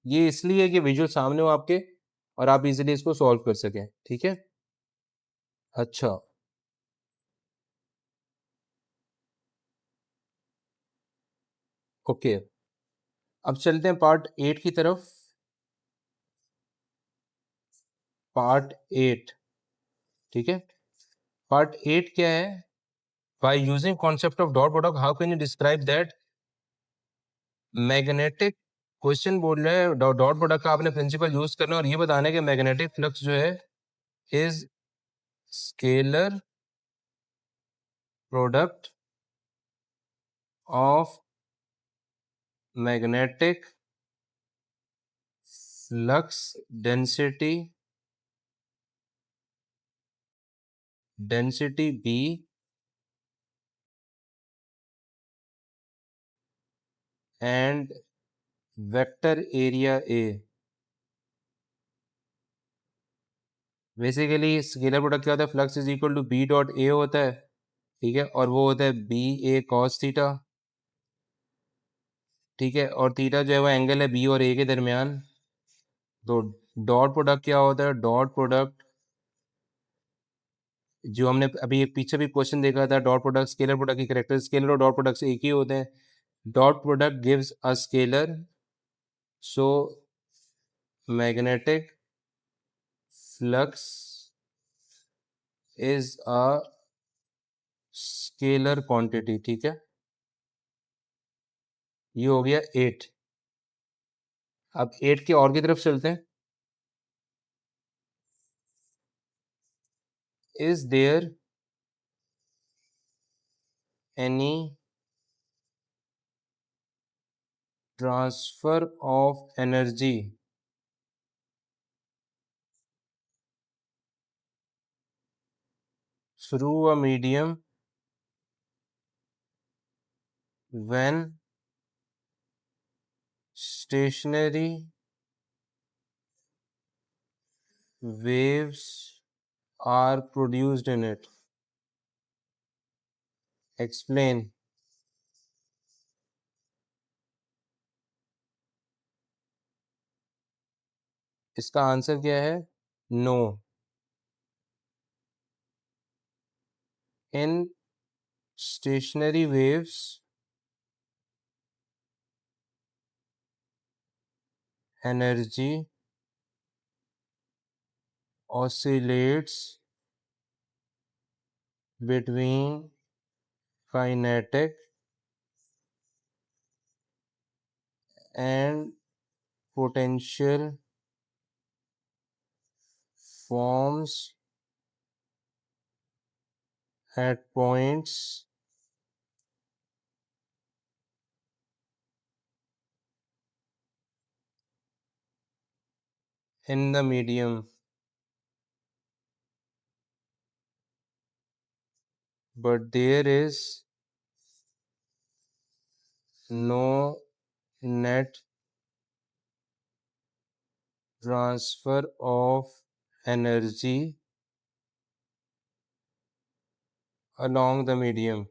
Speaker 1: ये इसलिए कि विजुअल सामने हो आपके और आप इजीली इसको सॉल्व कर सकें। ठीक है। अच्छा, ओके, अब चलते हैं पार्ट 8 की तरफ। पार्ट 8। ठीक है, पार्ट 8 क्या है, by using concept of dot product how can you describe that magnetic. Question बोल रहे हैं डॉट प्रोडक्ट का आपने प्रिंसिपल यूज करना है और ये बताना है कि मैग्नेटिक फ्लक्स जो है is scalar product of magnetic flux density B and vector area A. Basically scalar product क्या होता है, flux is equal to B dot A होता है। ठीक है, और वो होता है बी ए कॉस थीटा। ठीक है, और थीटा जो है वो एंगल है बी और ए के दरमियान। तो डॉट प्रोडक्ट क्या होता है, डॉट प्रोडक्ट जो हमने अभी एक पीछे भी क्वेश्चन देखा था, डॉट प्रोडक्ट स्केलर प्रोडक्ट की कैरेक्टर, स्केलर और डॉट प्रोडक्ट एक ही होते हैं। Dot product gives a scalar, so magnetic flux is a scalar quantity. ठीक है, ये हो गया 8। अब 8 के और की तरफ चलते हैं। Is there any transfer of energy through a medium when stationary waves are produced in it. Explain. इसका आंसर क्या है? No. In stationary waves, energy oscillates between kinetic and potential forms at points in the medium, but there is no net transfer of energy along the medium.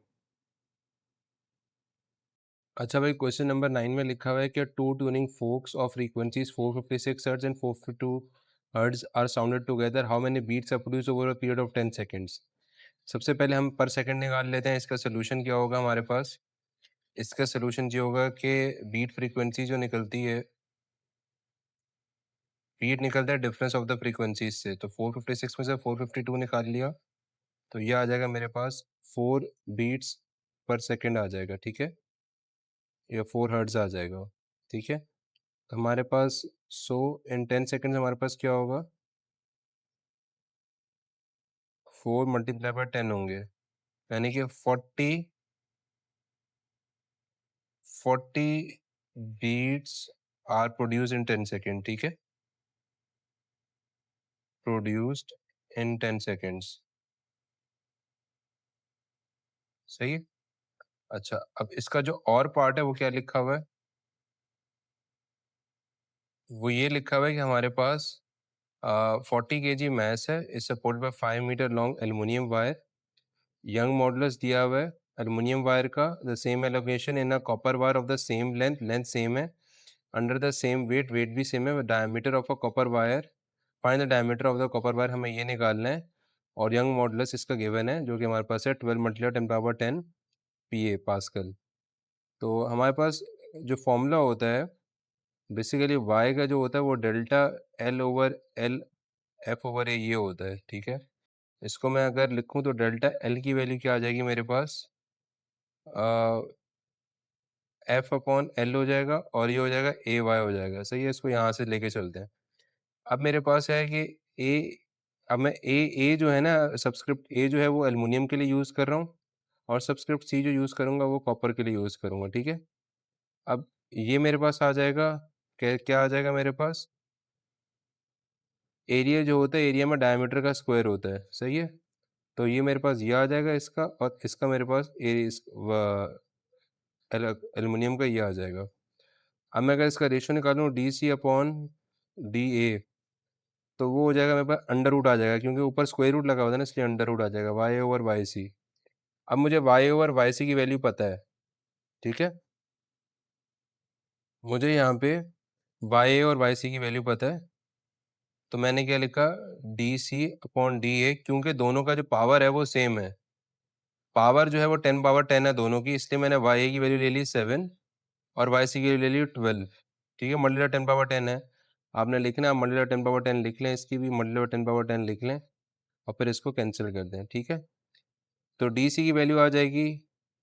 Speaker 1: अच्छा भाई, question number 9 में लिखा हुआ है कि two tuning forks of frequencies 456 hertz and 452 hertz are sounded together, how many beats are produce over a period of 10 seconds. सबसे पहले हम पर सेकंड निकाल लेते हैं. इसका सोल्यूशन क्या होगा हमारे पास? इसका सोल्यूशन ये होगा कि बीट फ्रीक्वेंसी जो निकलती है, बीट निकलता है डिफरेंस ऑफ द फ्रीक्वेंसीज से. तो 456 में से 452 निकाल लिया तो ये आ जाएगा मेरे पास 4 बीट्स पर सेकंड आ जाएगा. ठीक है, या 4 हर्ट्ज आ जाएगा. ठीक है, तो हमारे पास 100 इन 10 सेकंड हमारे पास क्या होगा? 4 मल्टीप्लाई बाय 10 होंगे, यानी कि 40 beats are produce in 10 second. ठीक है, प्रोड्यूस्ड इन 10 सेकंड्स. सही है. अच्छा, अब इसका जो और पार्ट है वो क्या लिखा हुआ है? वो ये लिखा हुआ है कि हमारे पास 40 kg मास है, is supported by 5 metre long aluminium wire. Young modulus दिया हुआ है एल्युमिनियम वायर का, the same allocation in a copper wire of the same length, length same है, under the same weight, weight भी same है, diameter of a copper wire, find the diameter of the copper wire, हमें ये निकालना है. और young modulus इसका given है जो कि हमारे पास है 12 मल्टीप्लाई 10 पावर 10 PA पास्कल. तो हमारे पास जो फॉर्मूला होता है बेसिकली y का जो होता है वो delta L over L F over A ये होता है. ठीक है, इसको मैं अगर लिखूं तो डेल्टा L की वैल्यू क्या आ जाएगी मेरे पास? F अपॉन L हो जाएगा और ये हो जाएगा AY हो जाएगा. सही है, इसको यहाँ से लेके चलते हैं. अब मेरे पास है कि A, अब मैं A जो है ना, सब्सक्रिप्ट A जो है वो एल्युमिनियम के लिए यूज़ कर रहा हूँ और सब्सक्रिप्ट C जो यूज़ करूँगा वो कॉपर के लिए यूज़ करूँगा. ठीक है, अब ये मेरे पास आ जाएगा, क्या क्या आ जाएगा मेरे पास? एरिया जो होता है, एरिया में डायमीटर का स्क्वायर होता है. सही है, तो ये मेरे पास ये आ जाएगा इसका, और इसका मेरे पास एल्युमिनियम का ये आ जाएगा. अब मैं अगर इसका रेशियो निकालूँ DC अपॉन DA तो वो हो जाएगा मेरे पास अंडर रूट आ जाएगा, क्योंकि ऊपर स्क्वायर रूट लगा हुआ था ना, इसलिए अंडर रूट आ जाएगा Y ओवर YC. अब मुझे Y ओवर YC की वैल्यू पता है. ठीक है, मुझे यहाँ पे Y और YC की वैल्यू पता है, तो मैंने क्या लिखा? DC अपॉन DA, क्योंकि दोनों का जो पावर है वो सेम है. पावर जो है वो 10 पावर 10 है दोनों की, इसलिए मैंने YA की वैल्यू ले ली 7 और YC की वैल्यू ले ली 12. ठीक है, मल्टीप्लाई 10 पावर 10 है, आपने लिखना है मल्टीप्लाई 10 पावर 10 लिख लें, इसकी भी मल्टीप्लाई 10 पावर 10 लिख लें और फिर इसको कैंसिल कर दें. ठीक है, तो DC की वैल्यू आ जाएगी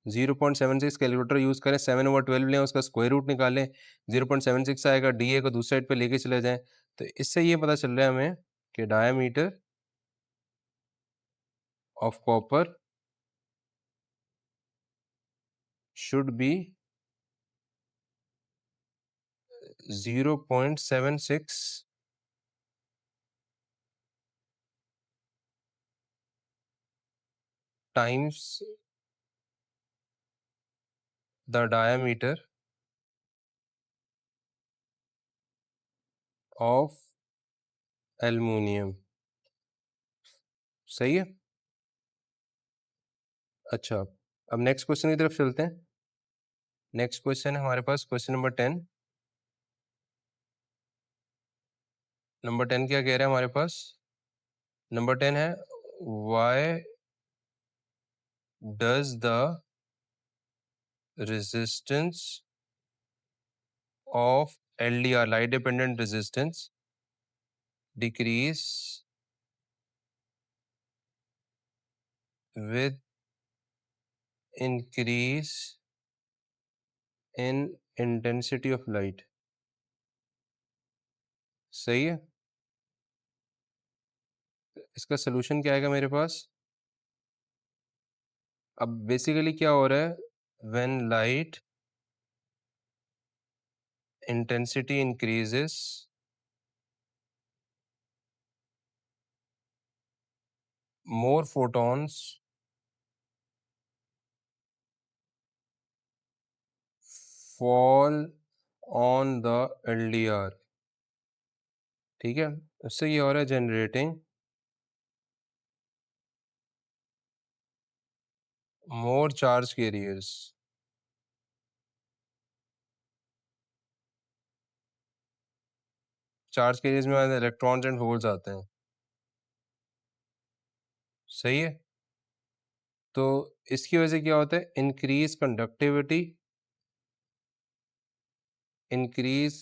Speaker 1: 0.76. कैलकुलेटर यूज़ करें, 7 ओवर 12 लें, उसका स्क्वायर रूट निकालें, 0.76 आएगा. DA को दूसरी साइड पे लेके चले जाएं, तो इससे ये पता चल रहा है हमें कि diameter of copper should be 0.76 times the diameter of aluminum. सही है। अच्छा, अब नेक्स्ट क्वेश्चन की तरफ चलते हैं। नेक्स्ट क्वेश्चन है हमारे पास क्वेश्चन नंबर 10। नंबर 10 क्या कह रहा है हमारे पास? नंबर 10 है, why does the resistance of LDR, light dependent resistance, decrease with increase in intensity of light? सही है। इसका सोल्यूशन क्या आएगा मेरे पास? अब बेसिकली क्या हो रहा है, when light intensity increases, more photons fall on the LDR। ठीक है, उससे ये हो रहा है generating more charge carriers। Charge carriers में इलेक्ट्रॉन्स एंड होल्स आते हैं। सही है। तो इसकी वजह से क्या होता है, increase conductivity, increase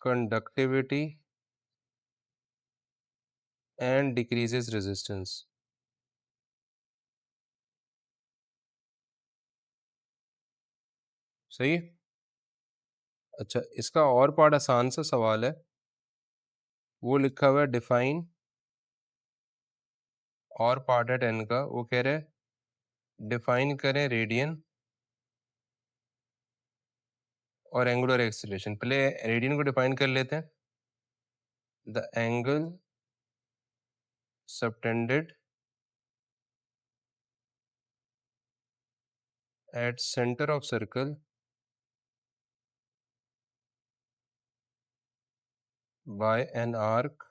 Speaker 1: conductivity and decreases resistance. सही है। अच्छा, इसका और पार्ट आसान सा सवाल है, वो लिखा हुआ है डिफाइन, और पार्ट है 10 का, वो कह रहे हैं डिफाइन करें रेडियन और एंगुलर एक्सीलरेशन। पहले रेडियन को डिफाइन कर लेते हैं। The angle subtended at centre of circle by an arc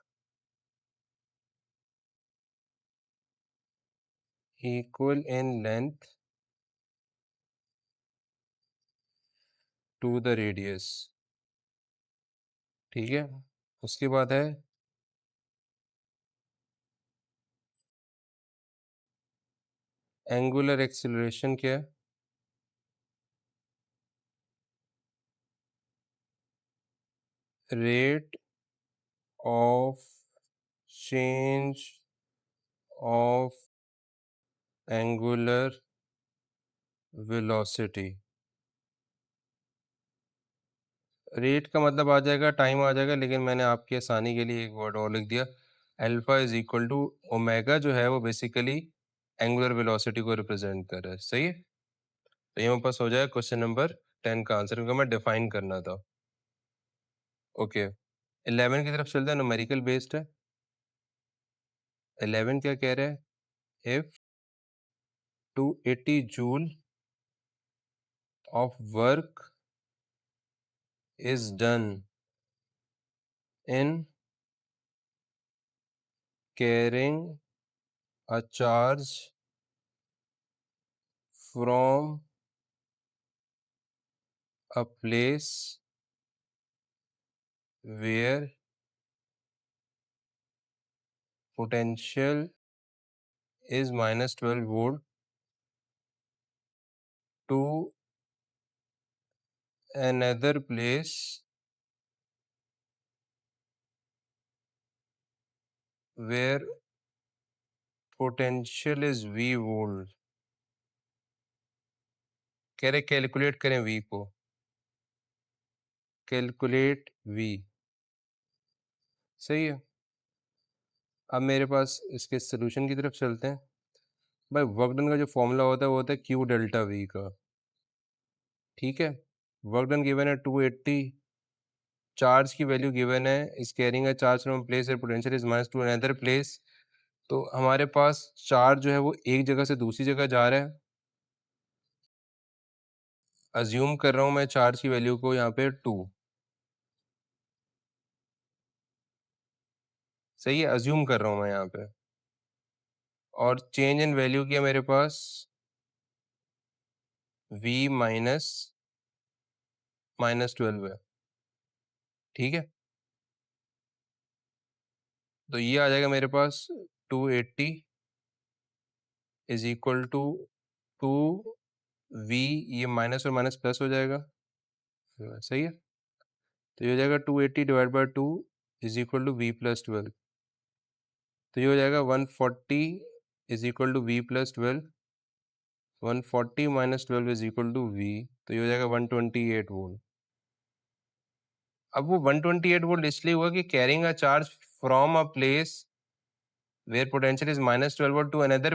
Speaker 1: equal in length to the radius। ठीक है, उसके बाद है एंगुलर एक्सीलरेशन क्या है? Rate of change of angular velocity. Rate का मतलब आ जाएगा, टाइम आ जाएगा, लेकिन मैंने आपकी आसानी के लिए एक वर्ड और लिख दिया, alpha is equal to omega, जो है वो बेसिकली एंगुलर वेलोसिटी को रिप्रेजेंट कर रहा है। सही है। तो ये मेरे पास हो जाएगा क्वेश्चन नंबर 10 का आंसर, क्योंकि मैं डिफाइन करना था। ओके, 11 की तरफ चलते हैं, न्यूमेरिकल बेस्ड है। 11 क्या कह रहा है, if 280 joule of work is done in carrying a charge from a place where potential is minus 12 volt to another place where potential is V volt। कह रहे कैलकुलेट करें V को, कैलकुलेट V। सही है। अब मेरे पास इसके सोल्यूशन की तरफ चलते हैं। भाई वर्क डन का जो फॉर्मूला होता है वो होता है Q डेल्टा V का। ठीक है, वर्क डन गिवन है 280, चार्ज की वैल्यू गिवन है, is carrying a charge from place where potential is minus to another place. तो हमारे पास चार्ज जो है वो एक जगह से दूसरी जगह जा रहा है। अज्यूम कर रहा हूँ मैं चार्ज की वैल्यू को यहाँ पे 2। सही है, अज्यूम कर रहा हूँ मैं यहाँ पे। और चेंज इन वैल्यू किया मेरे पास v -12 है, ठीक है। तो ये आ जाएगा मेरे पास 280 इज इक्वल टू 2v, ये माइनस और माइनस प्लस हो जाएगा, सही है। तो ये हो जाएगा 280 divide by 2 is equal to v+12। तो ये हो जाएगा 140 is equal to v+12। 140 -12 is equal to v, तो ये हो जाएगा 128 वोल्ट। अब वो 128 वोल्ट इसलिए हुआ कि carrying a charge from a place where potential is -12 volt to another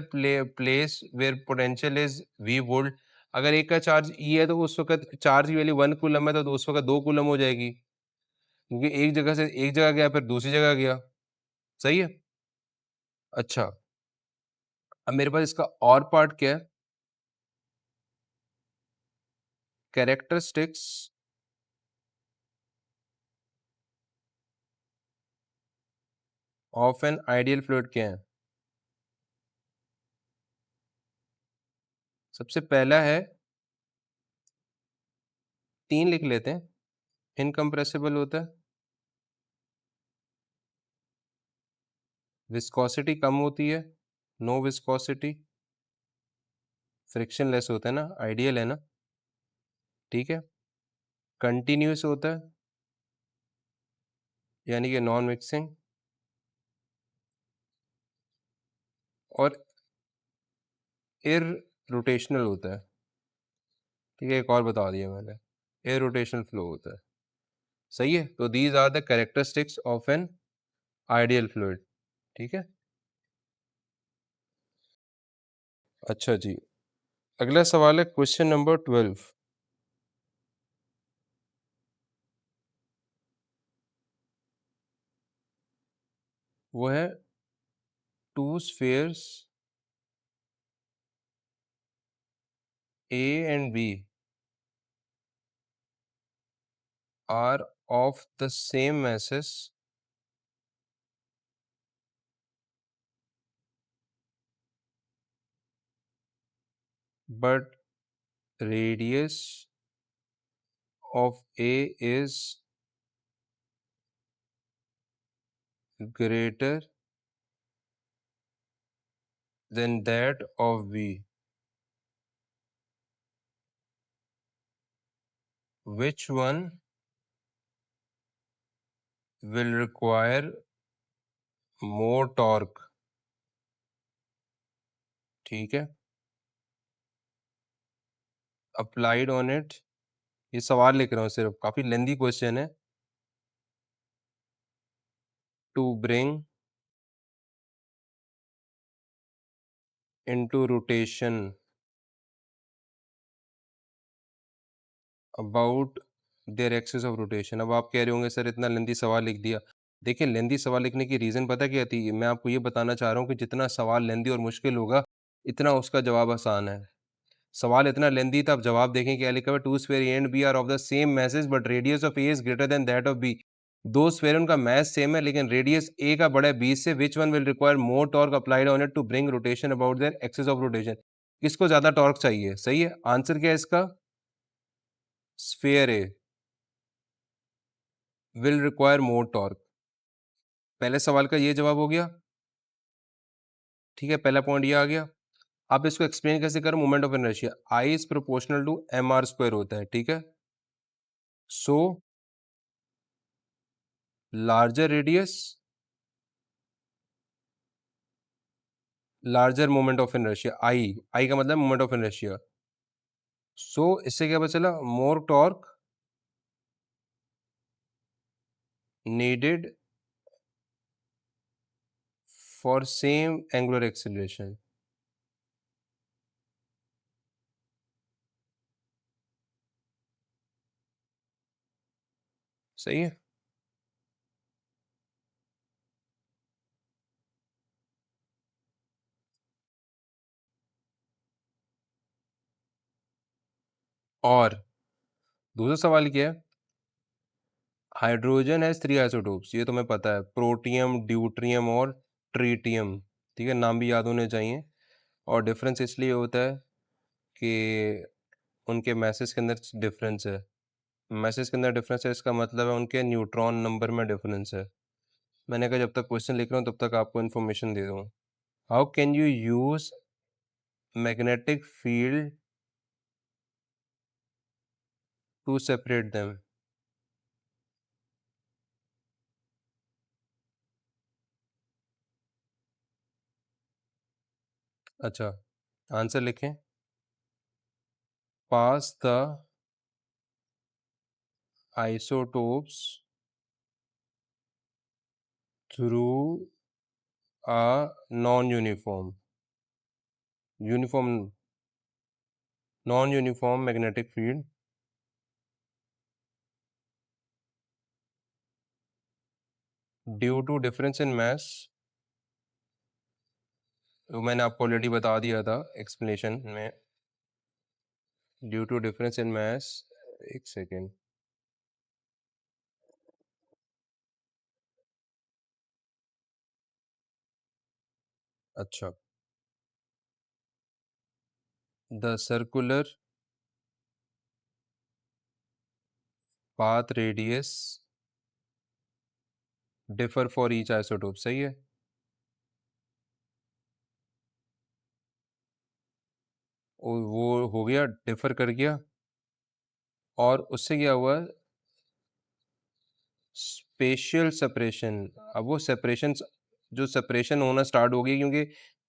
Speaker 1: place where potential is v volt। अगर एक का चार्ज E है तो उस वक्त चार्ज की वैल्यू 1 कूलम है, तो उस वक्त 2 कूलम हो जाएगी, क्योंकि एक जगह से एक जगह गया फिर दूसरी जगह गया, सही है। अच्छा, अब मेरे पास इसका और पार्ट क्या है, characteristics of an ideal fluid क्या है। सबसे पहला है, 3 लिख लेते हैं। इनकम्प्रेसिबल होता है, विस्कोसिटी कम होती है, नो विस्कोसिटी, फ्रिक्शन लेस होता है ना, आइडियल है ना, ठीक है। कंटिन्यूस होता है, यानी कि नॉन मिक्सिंग, और एर रोटेशनल होता है, ठीक है। एक और बता दिया मैंने, एर रोटेशनल फ्लो होता है, सही है। तो these are the characteristics of an ideal fluid, ठीक है। अच्छा जी, अगला सवाल है क्वेश्चन नंबर 12। वो है, two spheres A and B are of the same masses but radius of A is greater than that of B. Which one will require more torque? ठीक है, applied on it, ये सवाल लिख रहा हूँ सिर्फ, काफी लेंदी क्वेश्चन है। To bring into rotation about their axis of rotation। अब आप कह रहे होंगे सर इतना लेंदी सवाल लिख दिया। देखिए, लेंदी सवाल लिखने की रीज़न पता क्या थी, मैं आपको ये बताना चाह रहा हूँ कि जितना सवाल लेंदी और मुश्किल होगा, इतना उसका जवाब आसान है। सवाल इतना लेंदी था, अब जवाब देखें क्या लिखा हुआ है। Two sphere A and B are of the same message but radius of A is greater than that of B. दो स्फीयर उनका मैस सेम है लेकिन रेडियस ए का बड़ा है बी से। Which one will require more torque applied on it to bring rotation about their axis of rotation. किसको ज्यादा टॉर्क चाहिए, सही है। आंसर क्या है इसका, sphere A will require more torque. पहले सवाल का ये जवाब हो गया, ठीक है, पहला पॉइंट ये आ गया। आप इसको एक्सप्लेन कैसे करो, moment of inertia I is proportional to M R square होता है, ठीक है। So larger radius larger moment of inertia, I का मतलब मोमेंट ऑफ इनर्शिया। सो इससे क्या पता चला, more torque needed for same angular acceleration. सही है। और दूसरा सवाल क्या है, हाइड्रोजन हैज 3 आइसोटोप्स, ये तुम्हें पता है, प्रोटियम, ड्यूट्रियम और ट्रीटियम। ठीक है, नाम भी याद होने चाहिए। और डिफरेंस इसलिए होता है कि उनके मैसेज के अंदर डिफरेंस है। मैसेज के अंदर डिफरेंस है, इसका मतलब है उनके न्यूट्रॉन नंबर में डिफरेंस है। मैंने कहा जब तक क्वेश्चन लिख रहा हूँ तब तक आपको इन्फॉर्मेशन दे दूँ। How can you use magnetic field to separate them? अच्छा, आंसर लिखें। Pass the isotopes through a non uniform uniform non uniform magnetic field due to difference in mass. तो मैंने आपको ऑलरेडी बता दिया था एक्सप्लेनेशन में। Due to difference in mass, एक सेकेंड। अच्छा, the circular path radius differ for each isotope, सही है। वो हो गया, डिफर कर गया। और उससे क्या हुआ? Spatial separation. अब वो सेपरेशन, जो सेपरेशन होना स्टार्ट हो गई, क्योंकि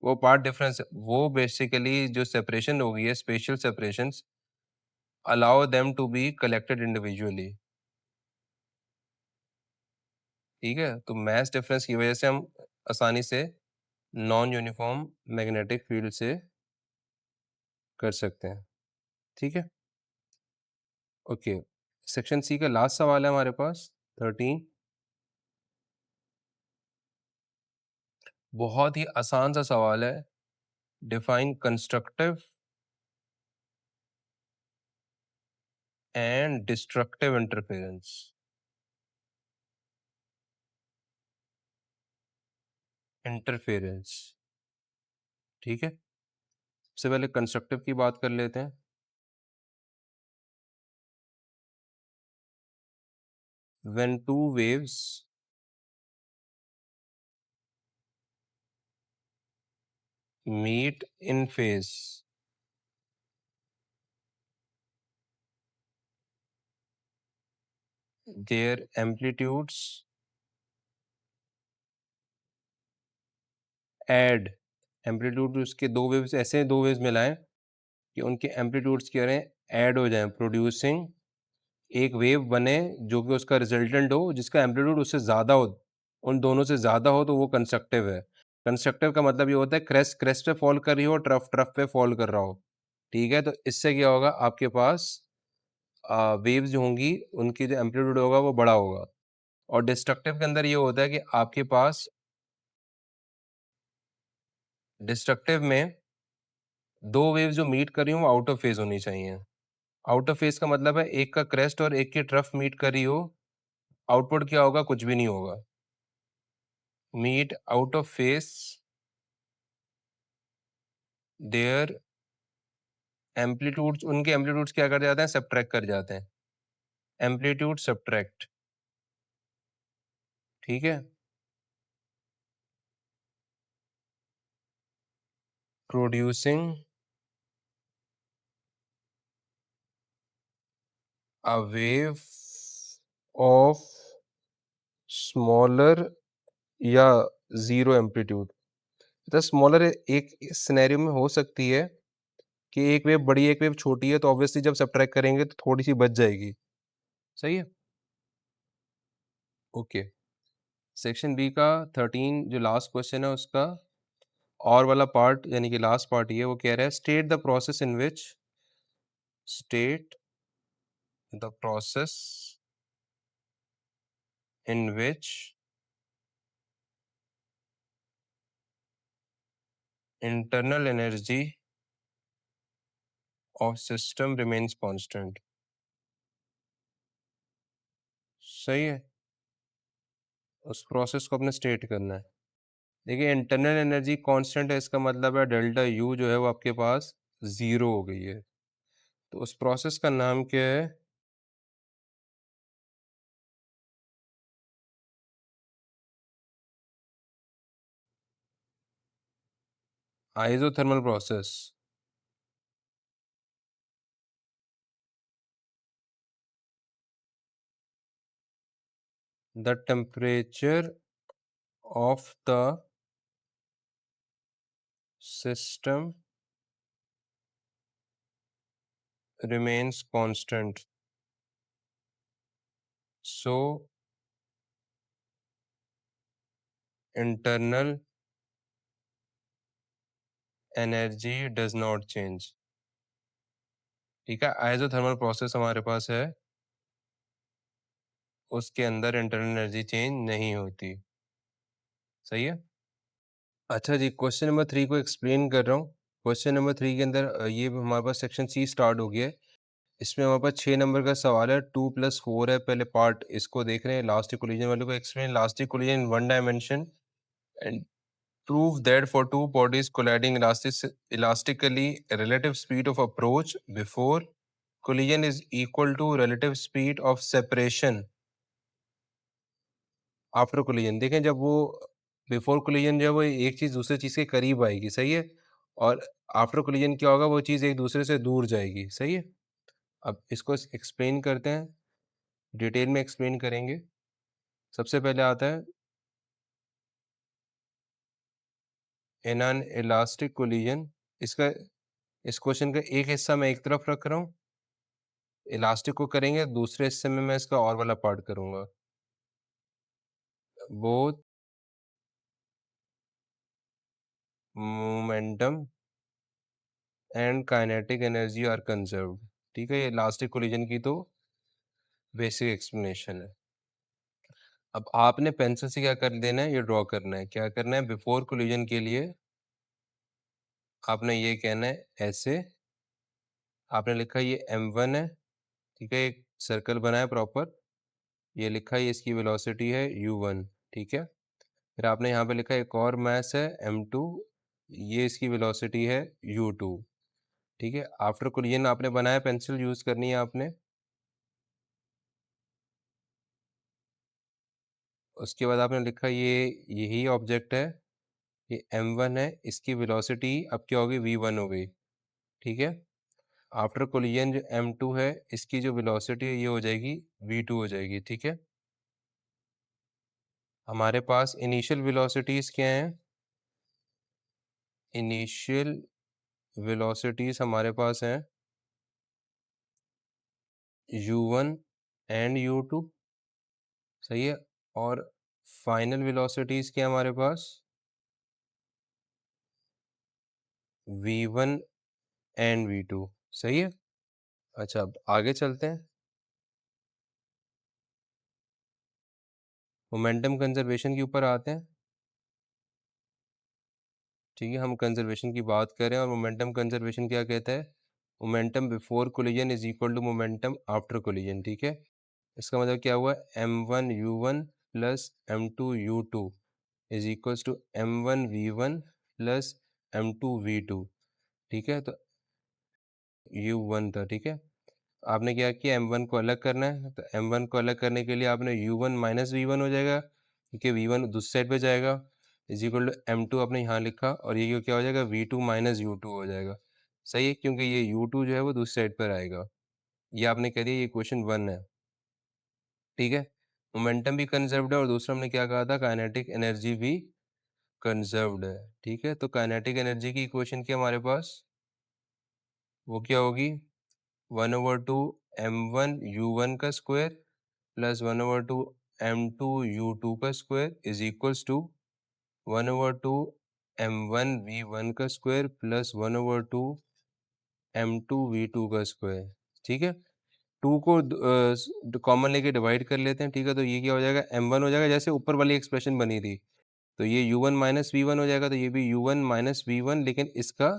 Speaker 1: वो पार्ट डिफरेंस, वो बेसिकली जो सेपरेशन हो गई है, spatial separations allow them to be collected individually. ठीक है, तो मैस डिफरेंस की वजह से हम आसानी से नॉन यूनिफॉर्म मैग्नेटिक फील्ड से कर सकते हैं। ठीक है, ओके। सेक्शन सी का लास्ट सवाल है हमारे पास, 13। बहुत ही आसान सा सवाल है। Define constructive and destructive interference. Interference, ठीक है। सबसे पहले कंस्ट्रक्टिव की बात कर लेते हैं। When two waves meet in phase, their amplitudes add। Amplitude उसके दो वेव्स, ऐसे दो वेव्स मिलाएं कि उनके एम्पलीट्यूड्स क्या रहे, ऐड हो जाएं, प्रोड्यूसिंग एक वेव बने जो कि उसका रिजल्टेंट हो, जिसका एम्पलीट्यूड उससे ज़्यादा हो, उन दोनों से ज़्यादा हो, तो वो कंस्ट्रक्टिव है। कंस्ट्रक्टिव का मतलब ये होता है क्रेस्ट क्रेस्ट पे फॉल कर रही हो, ट्रफ ट्रफ पे फॉल कर रहा हो। ठीक है, तो इससे क्या होगा, आपके पास वेव्स जो होंगी उनकी जो एम्पलीट्यूड होगा वो बड़ा होगा। और डिस्ट्रक्टिव के अंदर ये होता है कि आपके पास डिस्ट्रक्टिव में दो वेव्स जो मीट कर रही हो वो आउट ऑफ फेज होनी चाहिए। आउट ऑफ फेज का मतलब है एक का क्रेस्ट और एक की ट्रफ मीट कर रही हो, आउटपुट क्या होगा, कुछ भी नहीं होगा। Meet out of phase, their amplitudes, उनके एम्पलीट्यूड्स क्या कर जाते हैं, सब्ट्रैक्ट कर जाते हैं। एम्पलीट्यूड सब्ट्रैक्ट, ठीक है। Producing a wave of smaller या जीरो एम्पलीट्यूड। द स्मॉलर एक सिनेरियो में हो सकती है कि एक वेव बड़ी एक वेव छोटी है, तो ऑब्वियसली जब सब्ट्रैक्ट करेंगे तो थोड़ी सी बच जाएगी। सही है, ओके। सेक्शन बी का 13 जो लास्ट क्वेश्चन है उसका और वाला पार्ट, यानी कि लास्ट पार्ट, ये वो कह रहा है state the process in which, state the process in which internal energy of system remains constant. सही है, उस प्रोसेस को अपने स्टेट करना है। देखिए इंटरनल एनर्जी कांस्टेंट है, इसका मतलब है डेल्टा यू जो है वो आपके पास 0 हो गई है। तो उस प्रोसेस का नाम क्या है? Isothermal process. The temperature of the system remains constant, so internal energy does not change। ठीक है, आइसोथर्मल प्रोसेस हमारे पास है, उसके अंदर इंटरनल एनर्जी चेंज नहीं होती। सही है। अच्छा जी, क्वेश्चन नंबर 3 को एक्सप्लेन कर रहा हूँ। क्वेश्चन नंबर 3 के अंदर ये हमारे पास सेक्शन सी स्टार्ट हो गया है। इसमें हमारे पास 6 नंबर का सवाल है, 2 + 4 है। पहले पार्ट इसको देख रहे हैं, इलास्टिक कोलिजन वाले को। Explain elastic collision in one dimension and prove that for two bodies colliding elastically, relative speed of approach before collision is equal to relative speed of separation after collision। देखें, जब वो before collision जो है वो एक चीज़ दूसरे चीज़ के करीब आएगी, सही है, और आफ्टर कोलिजन क्या होगा, वो चीज़ एक दूसरे से दूर जाएगी, सही है। अब इसको एक्सप्लेन करते हैं, डिटेल में एक्सप्लेन करेंगे। सबसे पहले आता है इन एन इलास्टिक कोलिजन। इसका इस क्वेश्चन का एक हिस्सा मैं एक तरफ रख रहा हूँ, इलास्टिक को करेंगे, दूसरे हिस्से में मैं इसका और वाला पार्ट करूंगा। Both momentum and kinetic energy are conserved. ठीक है, ये इलास्टिक कोलिजन की तो बेसिक एक्सप्लेनेशन है। अब आपने पेंसिल से क्या कर देना है, ये ड्रॉ करना है। क्या करना है, बिफोर कोलिजन के लिए आपने ये कहना है ऐसे। आपने लिखा ये m1 है, ठीक है, एक सर्कल बनाया प्रॉपर। ये लिखा है, इसकी वेलोसिटी है u1, ठीक है। फिर आपने यहाँ पे लिखा एक और मास है m2, ये इसकी वेलोसिटी है u2, ठीक है। आफ्टर कोलिजन आपने बनाया, पेंसिल यूज करनी है आपने। उसके बाद आपने लिखा ये यही ऑब्जेक्ट है, ये m1 है, इसकी वेलोसिटी अब क्या होगी, v1 हो गई, ठीक है। आफ्टर कोलिजन जो m2 है, इसकी जो वेलोसिटी है ये हो जाएगी v2 हो जाएगी, ठीक है। हमारे पास इनिशियल वेलोसिटीज क्या हैं? इनिशियल वेलोसिटीज हमारे पास हैं u1 एंड u2, सही है। और फाइनल वेलोसिटीज क्या हमारे पास, v1 एंड v2, सही है। अच्छा, अब आगे चलते हैं, मोमेंटम कंजर्वेशन के ऊपर आते हैं। ठीक है, हम कंजर्वेशन की बात करें, और मोमेंटम कंजर्वेशन क्या कहता है, momentum before collision is equal to momentum after collision, ठीक है। इसका मतलब क्या हुआ, m1u1 plus m2u2 is equals to m1v1 plus m2v2, ठीक है। तो u1 था, ठीक है। आपने क्या किया, m1 को अलग करना है, तो m1 को अलग करने के लिए आपने u1 माइनस वी1 हो जाएगा, क्योंकि v1 दूसरी साइड पे जाएगा, इज इक्वल टू m2 आपने यहाँ लिखा, और ये क्या हो जाएगा, v2 माइनस u2 हो जाएगा, सही है, क्योंकि ये u2 जो है वो दूसरी साइड पर आएगा। ये आपने कह दिया, ये क्वेश्चन 1 है, ठीक है। मोमेंटम भी कंजर्व्ड है, और दूसरा हमने क्या कहा था, काइनेटिक एनर्जी भी कंजर्व्ड है, ठीक है। तो काइनेटिक एनर्जी की इक्वेशन क्या हमारे पास, वो क्या होगी, 1/2 m1u1 का स्क्वायर प्लस 1/2 m2u2 का square is equals to 1/2 m1v1 का स्क्वायर प्लस 1/2 m2v2 का स्क्वायर, ठीक है। 2 को कॉमन लेके डिवाइड कर लेते हैं, ठीक है। तो ये क्या हो जाएगा, m1 हो जाएगा, जैसे ऊपर वाली एक्सप्रेशन बनी थी। तो ये u1 माइनस वी1 हो जाएगा, तो ये भी u1 माइनस वी1, लेकिन इसका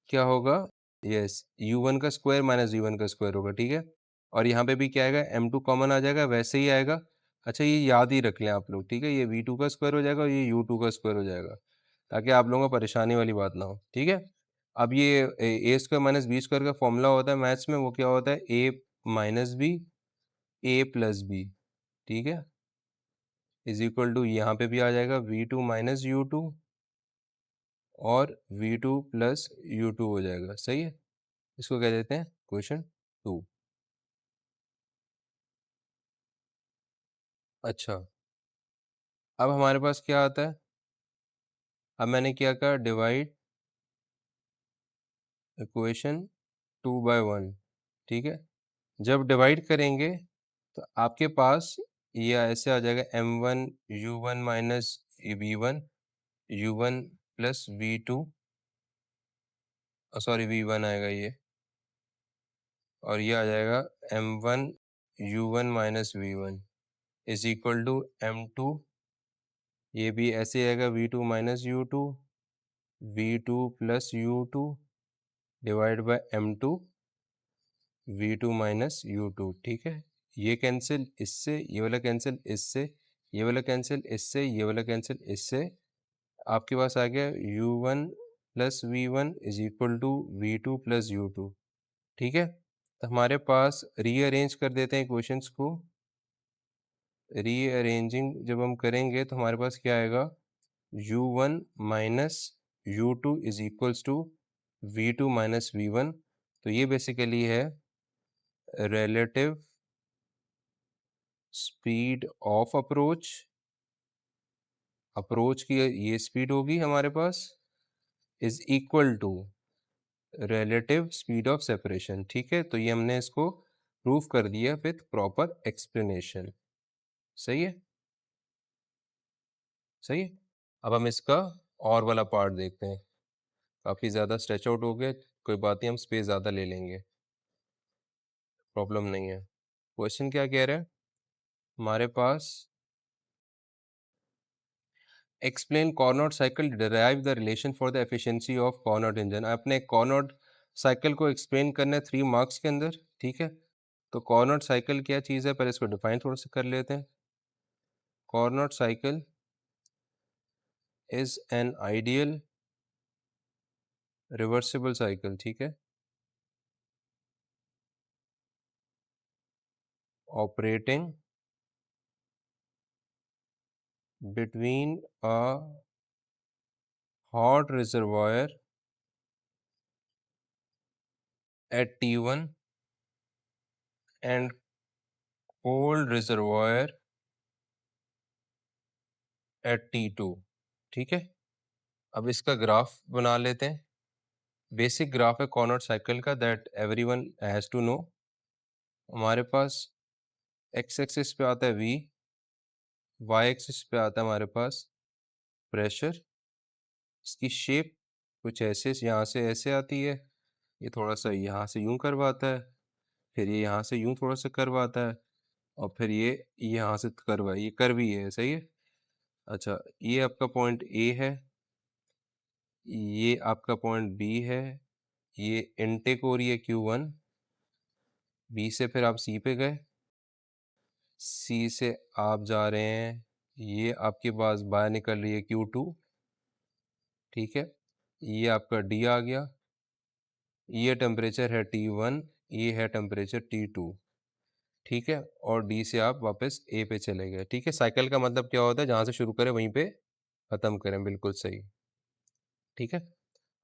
Speaker 1: क्या होगा, यस, u1 का स्क्वायर माइनस v1 का स्क्वायर होगा, ठीक है। और यहाँ पे भी क्या आएगा, m2 कॉमन आ जाएगा, वैसे ही आएगा। अच्छा ये याद ही रख लें आप लोग, ठीक है, ये v2 का स्क्वायर हो जाएगा और ये u2 का स्क्वायर हो जाएगा, ताकि आप लोगों को परेशानी वाली बात ना हो, ठीक है। अब ये ए स्क्वायर माइनस बी स्क्वायर का फॉर्मूला होता है मैथ्स में, वो क्या होता है, ए माइनस बी ए प्लस बी, ठीक है, इज इक्वल टू, यहाँ पे भी आ जाएगा v2 माइनस u2 और v2 प्लस u2 हो जाएगा, सही है। इसको कह देते हैं क्वेश्चन 2। अच्छा, अब हमारे पास क्या आता है, अब मैंने क्या कहा, डिवाइड इक्वेशन 2/1, ठीक है। जब डिवाइड करेंगे तो आपके पास ये ऐसे आ जाएगा m1 u1 minus v1 u1 plus v2, sorry v1 आएगा ये, और ये आ जाएगा m1 u1 minus v1 is equal to m2, ये भी ऐसे आएगा v2 minus u2 v2 plus u2 divide by m2 v2 minus u2, ठीक है। ये कैंसिल इससे, ये वाला कैंसिल इससे, ये वाला कैंसिल इससे, ये वाला कैंसिल इससे, आपके पास आ गया u1 plus v1 is equal to v2 plus u2, ठीक है। तो हमारे पास रीअरेंज कर देते हैं क्वेश्चंस को, रीअरेंजिंग जब हम करेंगे तो हमारे पास क्या आएगा, u1 minus u2 is equals to v2 minus v1, तो ये बेसिकली है relative speed of approach, approach की ये स्पीड होगी हमारे पास, is equal to relative speed of separation, ठीक है। तो ये हमने इसको प्रूफ कर दिया विथ प्रॉपर एक्सप्लेनेशन, सही है, सही है। अब हम इसका और वाला पार्ट देखते हैं, काफ़ी ज़्यादा स्ट्रेच आउट हो गया, कोई बात नहीं, हम स्पेस ज़्यादा ले लेंगे, प्रॉब्लम नहीं है। क्वेश्चन क्या कह रहा है हमारे पास, explain Carnot cycle, derive the relation for the efficiency of Carnot engine. अपने कॉर्नोट साइकिल को एक्सप्लेन करना है 3 मार्क्स के अंदर, ठीक है। तो कॉर्नोट साइकिल क्या चीज़ है, पहले इसको डिफाइन थोड़ा सा कर लेते हैं। Carnot cycle is an ideal reversible cycle, ठीक है, operating between a hot reservoir at T1 and cold reservoir at T2, ठीक है। अब इसका ग्राफ बना लेते हैं, बेसिक ग्राफ है कॉर्नोट साइकिल का, that everyone has to know. हमारे पास एक्स एक्सिस पे आता है V, वाई एक्सिस पे आता है हमारे पास प्रेशर, इसकी शेप कुछ ऐसे, यहाँ से ऐसे आती है, ये थोड़ा सा यहाँ से यूं करवाता है, फिर ये यहाँ से यूं थोड़ा सा करवाता है, और फिर ये यहाँ से कर्व है, ये कर्व ही है, सही है। अच्छा, ये आपका पॉइंट ए है, ये आपका पॉइंट बी है, ये इनटेक हो रही है Q1, बी से फिर आप सी पे गए, सी से आप जा रहे हैं, ये आपके पास बाहर निकल रही है Q2, ठीक है। ये आपका डी आ गया, ये टेम्परेचर है T1, ये है टेम्परेचर T2, ठीक है, और डी से आप वापस ए पे चले गए, ठीक है। साइकिल का मतलब क्या होता है, जहाँ से शुरू करें वहीं पे ख़त्म करें, बिल्कुल सही, ठीक है।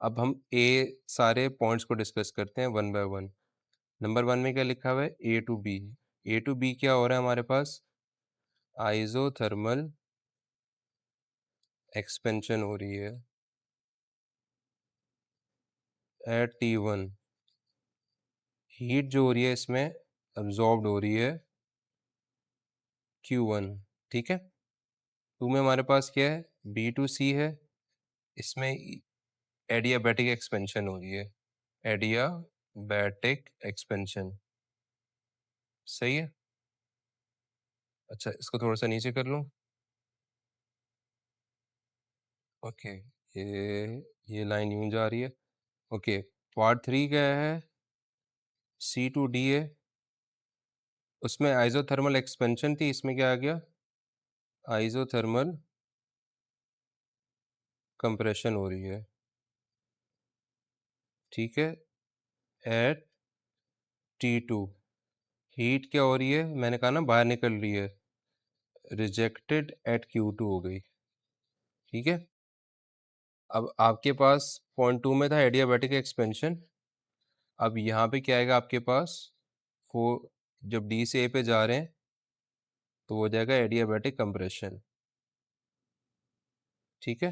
Speaker 1: अब हम ए सारे पॉइंट्स को डिस्कस करते हैं वन बाय वन। नंबर 1 में क्या लिखा हुआ है, A to B. A to B क्या हो रहा है हमारे पास, आइसोथर्मल एक्सपेंशन हो रही है एट T1, हीट जो हो रही है इसमें अब्जॉर्ब्ड हो रही है Q1, ठीक है। 2 में हमारे पास क्या है, B2C है, इसमें एडियाबैटिक एक्सपेंशन हो रही है, एडियाबैटिक एक्सपेंशन, सही है। अच्छा, इसको थोड़ा सा नीचे कर लूँ, ओके, ये लाइन यूं जा रही है, ओके। पार्ट 3 क्या है, C टू D है, उसमें आइसोथर्मल एक्सपेंशन थी, इसमें क्या आ गया, आइसोथर्मल कंप्रेशन हो रही है, ठीक है, एट T2। हीट क्या हो रही है, मैंने कहा ना बाहर निकल रही है, रिजेक्टेड एट Q2 हो गई, ठीक है। अब आपके पास पॉइंट 2 में था एडियाबैटिक एक्सपेंशन, अब यहाँ पे क्या आएगा आपके पास, जब डी से ए पे जा रहे हैं तो हो जाएगा एडियाबैटिक कंप्रेशन, ठीक है।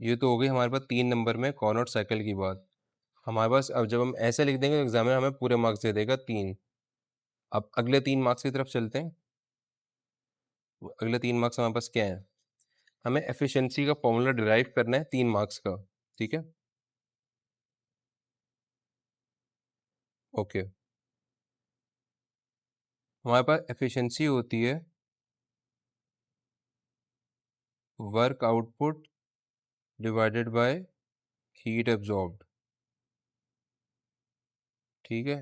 Speaker 1: ये तो हो गई हमारे पास 3 नंबर में कॉर्नट साइकिल की बात। हमारे पास अब जब हम ऐसे लिख देंगे तो एग्जामिनर हमें पूरे मार्क्स दे देगा 3। अब अगले 3 मार्क्स की तरफ चलते हैं। अगले 3 मार्क्स हमारे पास क्या है, हमें एफिशिएंसी का फॉर्मूला डिराइव करना है 3 मार्क्स का, ठीक है, ओके। हमारे पास एफिशिएंसी होती है work output divided by heat absorbed, ठीक है।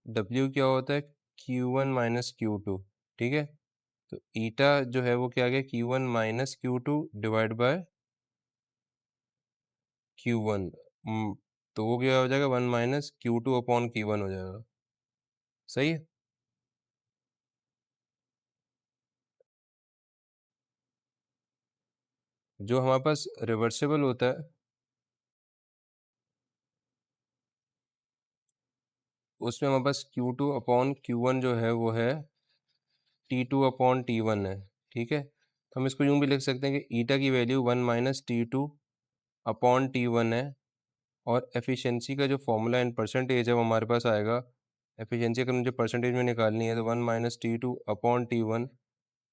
Speaker 1: W क्या होता है, Q1 माइनस Q2, ठीक है। तो ईटा जो है वो क्या आ गया, Q1 minus Q2 divide by Q1। तो वो क्या हो जाएगा, 1 माइनस Q2 अपॉन Q1 हो जाएगा, सही है। जो हमारे पास रिवर्सिबल होता है उसमें हमारे पास Q2 अपॉन Q1 जो है वो है T2 अपॉन T1 है, ठीक है। तो हम इसको यूं भी लिख सकते हैं कि ईटा की value 1 minus T2 upon T1 है, और एफिशिएंसी का जो फॉर्मूला इन परसेंटेज है वो हमारे पास आएगा। एफिशिएंसी अगर मुझे परसेंटेज में निकालनी है तो 1 minus T2 upon T1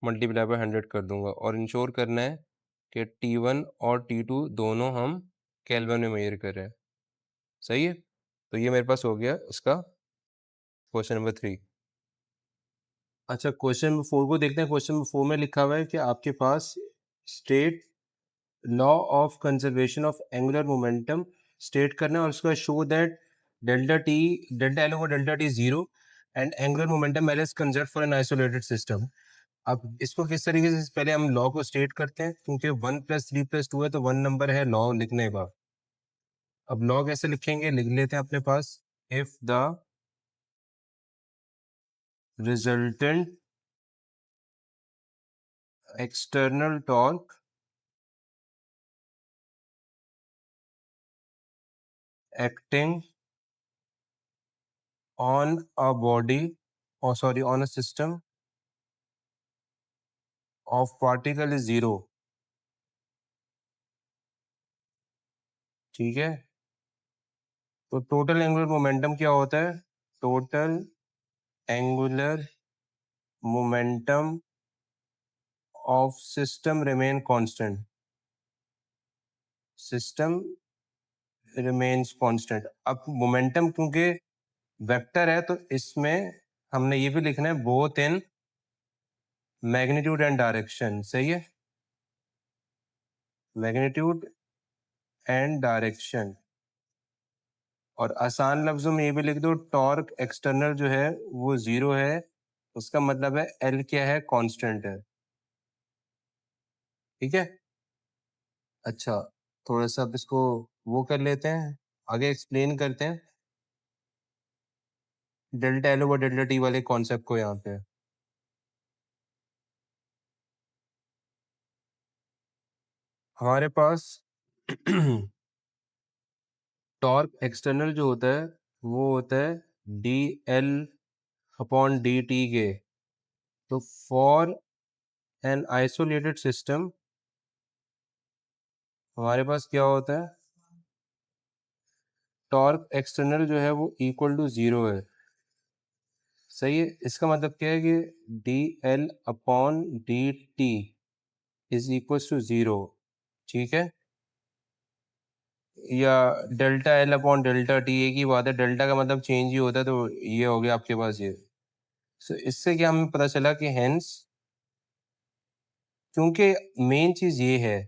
Speaker 1: multiply by 100 कर दूंगा, और इंश्योर करना है कि T1 और T2 दोनों हम केल्विन में मेजर कर रहे हैं, सही है। तो ये मेरे पास हो गया इसका क्वेश्चन नंबर 3। अच्छा, क्वेश्चन नंबर 4 को देखते हैं। क्वेश्चन नंबर 4 में लिखा हुआ है कि आपके पास state law of conservation of angular momentum state करना है, और उसका show that delta L over delta T zero and angular momentum L is conserve for an isolated system. अब इसको किस तरीके से, पहले हम लॉ को स्टेट करते हैं, क्योंकि 1+3+2 है तो 1 नंबर है लॉ लिखने का। अब लॉ कैसे लिखेंगे, लिख लेते हैं अपने पास। If the resultant external torque acting on a body, or sorry, on a system of particle is zero, ठीक है। तो टोटल एंगुलर मोमेंटम क्या होता है, total angular momentum of system remain constant, system remains constant. अब momentum क्योंकि vector है तो इसमें हमने ये भी लिखना है both in magnitude and direction, सही है, मैग्नीट्यूड एंड डायरेक्शन। और आसान लफ्जों में ये भी लिख दो, टॉर्क एक्सटर्नल जो है वो जीरो है, उसका मतलब है एल क्या है, कांस्टेंट है, ठीक है। अच्छा, थोड़ा सा अब इसको वो कर लेते हैं, आगे एक्सप्लेन करते हैं delta L over delta T वाले कॉन्सेप्ट को यहाँ पे। हमारे पास टॉर्क एक्सटर्नल जो होता है वो होता है D L upon D T के। तो फॉर एन आइसोलेटेड सिस्टम हमारे पास क्या होता है, टॉर्क एक्सटर्नल जो है वो इक्वल टू जीरो है, सही है। इसका मतलब क्या है कि D L upon D T is equal to zero, ठीक है। या delta L upon delta T एक ही बात है, डेल्टा का मतलब चेंज ही होता है, तो ये हो गया आपके पास ये। सो इससे क्या हमें पता चला कि हेंस, क्योंकि मेन चीज ये है,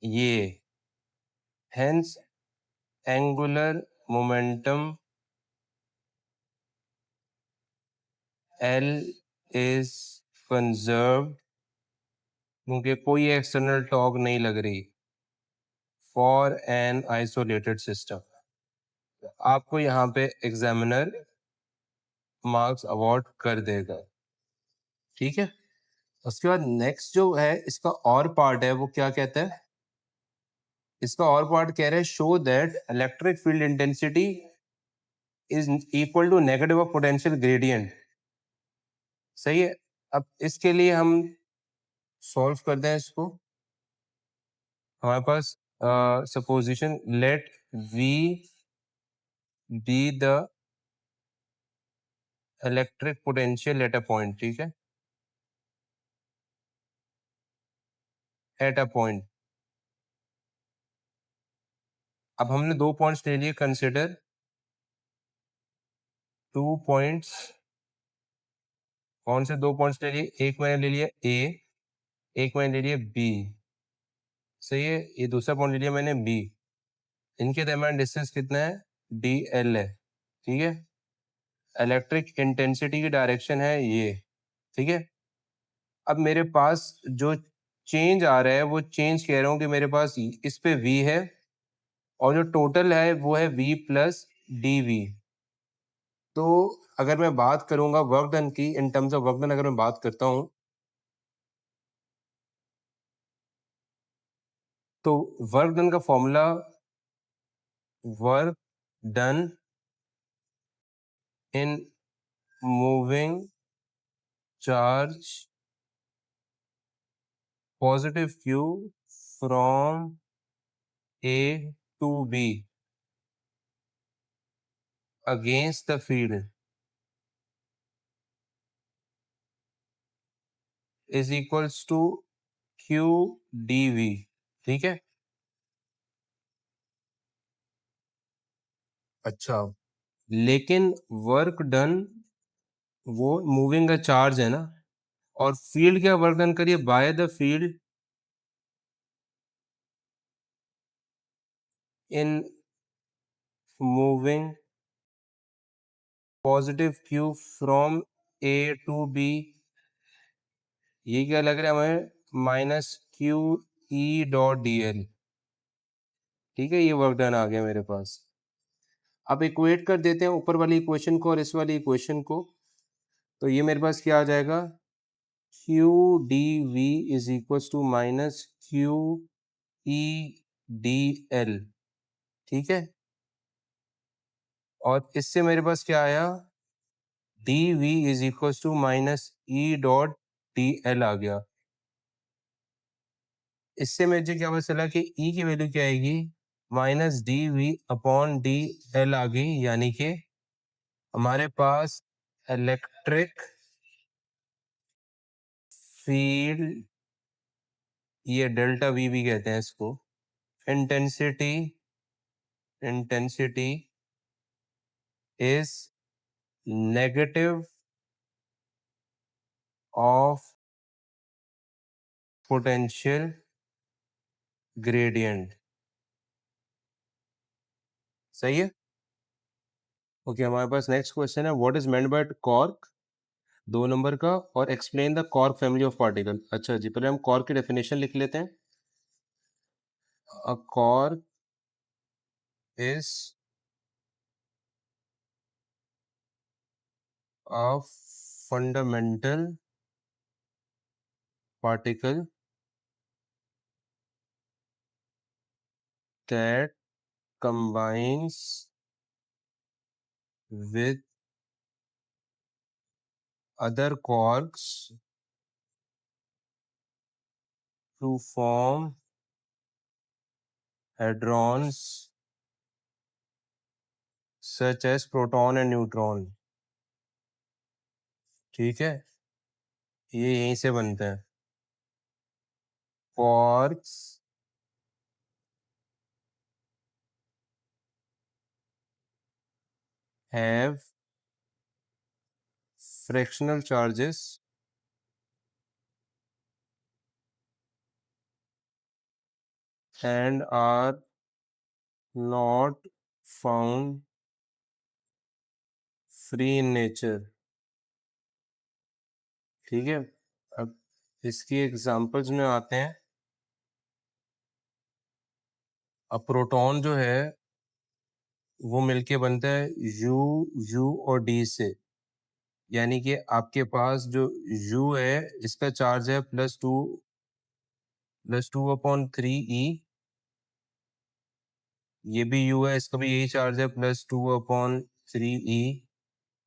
Speaker 1: ये hence angular momentum L is conserved, क्योंकि कोई एक्सटर्नल टॉर्क नहीं लग रही, फॉर एन आइसोलेटेड सिस्टम। आपको यहाँ पे एग्जामिनर मार्क्स अवार्ड कर देगा, ठीक है। उसके बाद नेक्स्ट जो है इसका और पार्ट है, वो क्या कहता है, इसका और पार्ट कह रहा है show that electric field intensity is equal to negative of potential gradient. सही है। अब इसके लिए हम सॉल्व करते हैं इसको। हमारे पास supposition let V be the electric potential at a point, ठीक है, एट अ पॉइंट। अब हमने दो पॉइंट्स ले लिए, कंसिडर 2 पॉइंट्स। कौन से दो पॉइंट्स ले लिए, एक मैंने ले लिया ए, एक मैंने ले लिया बी। सही है। ये दूसरा पॉइंट ले लिया मैंने बी। इनके दरम्यान डिस्टेंस कितना है, डी एल है, ठीक है। इलेक्ट्रिक इंटेंसिटी की डायरेक्शन है ये, ठीक है। अब मेरे पास जो चेंज आ रहा है वो चेंज कह रहा हूँ कि मेरे पास इस पे v है, और जो टोटल है वो है v प्लस डी वी। तो अगर मैं बात करूंगा वर्क डन की, in terms of work done अगर मैं बात करता हूं, तो वर्क डन का formula, work done in moving charge positive q from a to b against the field is equals to q dv, ठीक है। अच्छा, लेकिन वर्क डन वो मूविंग का चार्ज है ना, और फील्ड क्या वर्क डन करिए by the field in moving positive q from a to b। ये क्या लग रहा है हमें, minus Q E dot D L, ठीक है। ये वर्क डन आ गया मेरे पास। अब इक्वेट कर देते हैं ऊपर वाली इक्वेशन को और इस वाली इक्वेशन को, तो ये मेरे पास क्या आ जाएगा, Q D V is equal to minus Q E D L, ठीक है। और इससे मेरे पास क्या आया, D V is equal to minus E dot D L आ गया। इससे मुझे क्या पता चला कि ई की वैल्यू क्या आएगी, minus D V upon D L आ गई, यानी कि हमारे पास इलेक्ट्रिक फील्ड, ये डेल्टा वी भी कहते हैं इसको, intensity, intensity is negative of potential gradient. सही है। ओके, हमारे पास नेक्स्ट क्वेश्चन है, what is meant by quark, 2 number का, और explain the quark family of particle. अच्छा जी, पहले हम कॉर्क की डेफिनेशन लिख लेते हैं। अ cork is a fundamental particle that combines with other quarks to form hadrons such as proton and neutron, ठीक है। ये यहीं से बनते हैं। quarks have fractional charges and are not found free in nature, ठीक है। अब इसकी एग्जांपल्स में आते हैं। अब प्रोटॉन जो है वो मिलके बनता है U, U और D से, यानी कि आपके पास जो U है इसका चार्ज है +2/3e, ये भी U है, इसका भी यही चार्ज है +2/3e,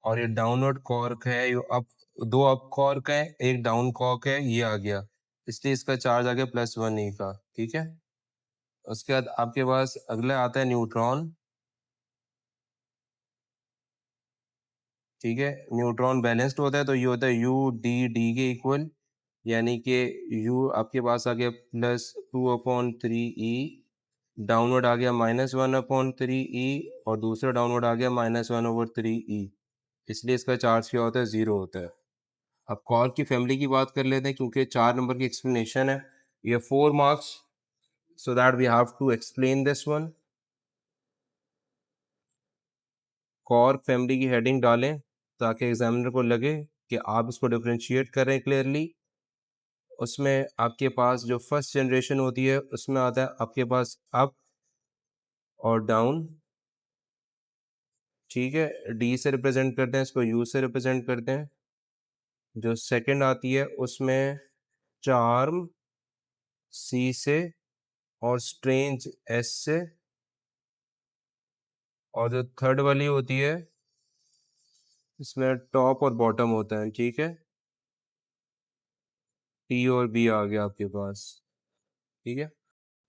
Speaker 1: और ये डाउनवर्ड कॉर्क है, ये अप, दो अप कॉर्क है, एक डाउन कॉर्क है, ये आ गया, इसलिए इसका चार्ज आ गया +1e का। ठीक है, उसके बाद आपके पास अगला आता है न्यूट्रॉन। ठीक है, न्यूट्रॉन बैलेंस्ड होता है तो ये होता है U D के इक्वल, यानी कि U आपके पास आ गया +2/3e, डाउनवर्ड आ गया -1/3e, और दूसरा डाउनवर्ड आ गया -1/3e, इसलिए इसका चार्ज क्या होता है, 0 होता है। अब कॉर्क की फैमिली की बात कर लेते हैं, क्योंकि 4 नंबर की एक्सप्लेनेशन है, ये 4 marks, so that we have to explain this one. कॉर्क फैमिली की हेडिंग डालें ताकि एग्जामिनर को लगे कि आप इसको डिफरेंशिएट कर रहे हैं क्लियरली। उसमें आपके पास जो फर्स्ट जनरेशन होती है उसमें आता है आपके पास अप और डाउन। ठीक है, डी से रिप्रेजेंट करते हैं, इसको यू से रिप्रेजेंट करते हैं। जो सेकंड आती है उसमें चार्म सी से और स्ट्रेंज एस से, और जो थर्ड वाली होती है इसमें टॉप और बॉटम होता है। ठीक है, टी और बी आ गया आपके पास। ठीक है,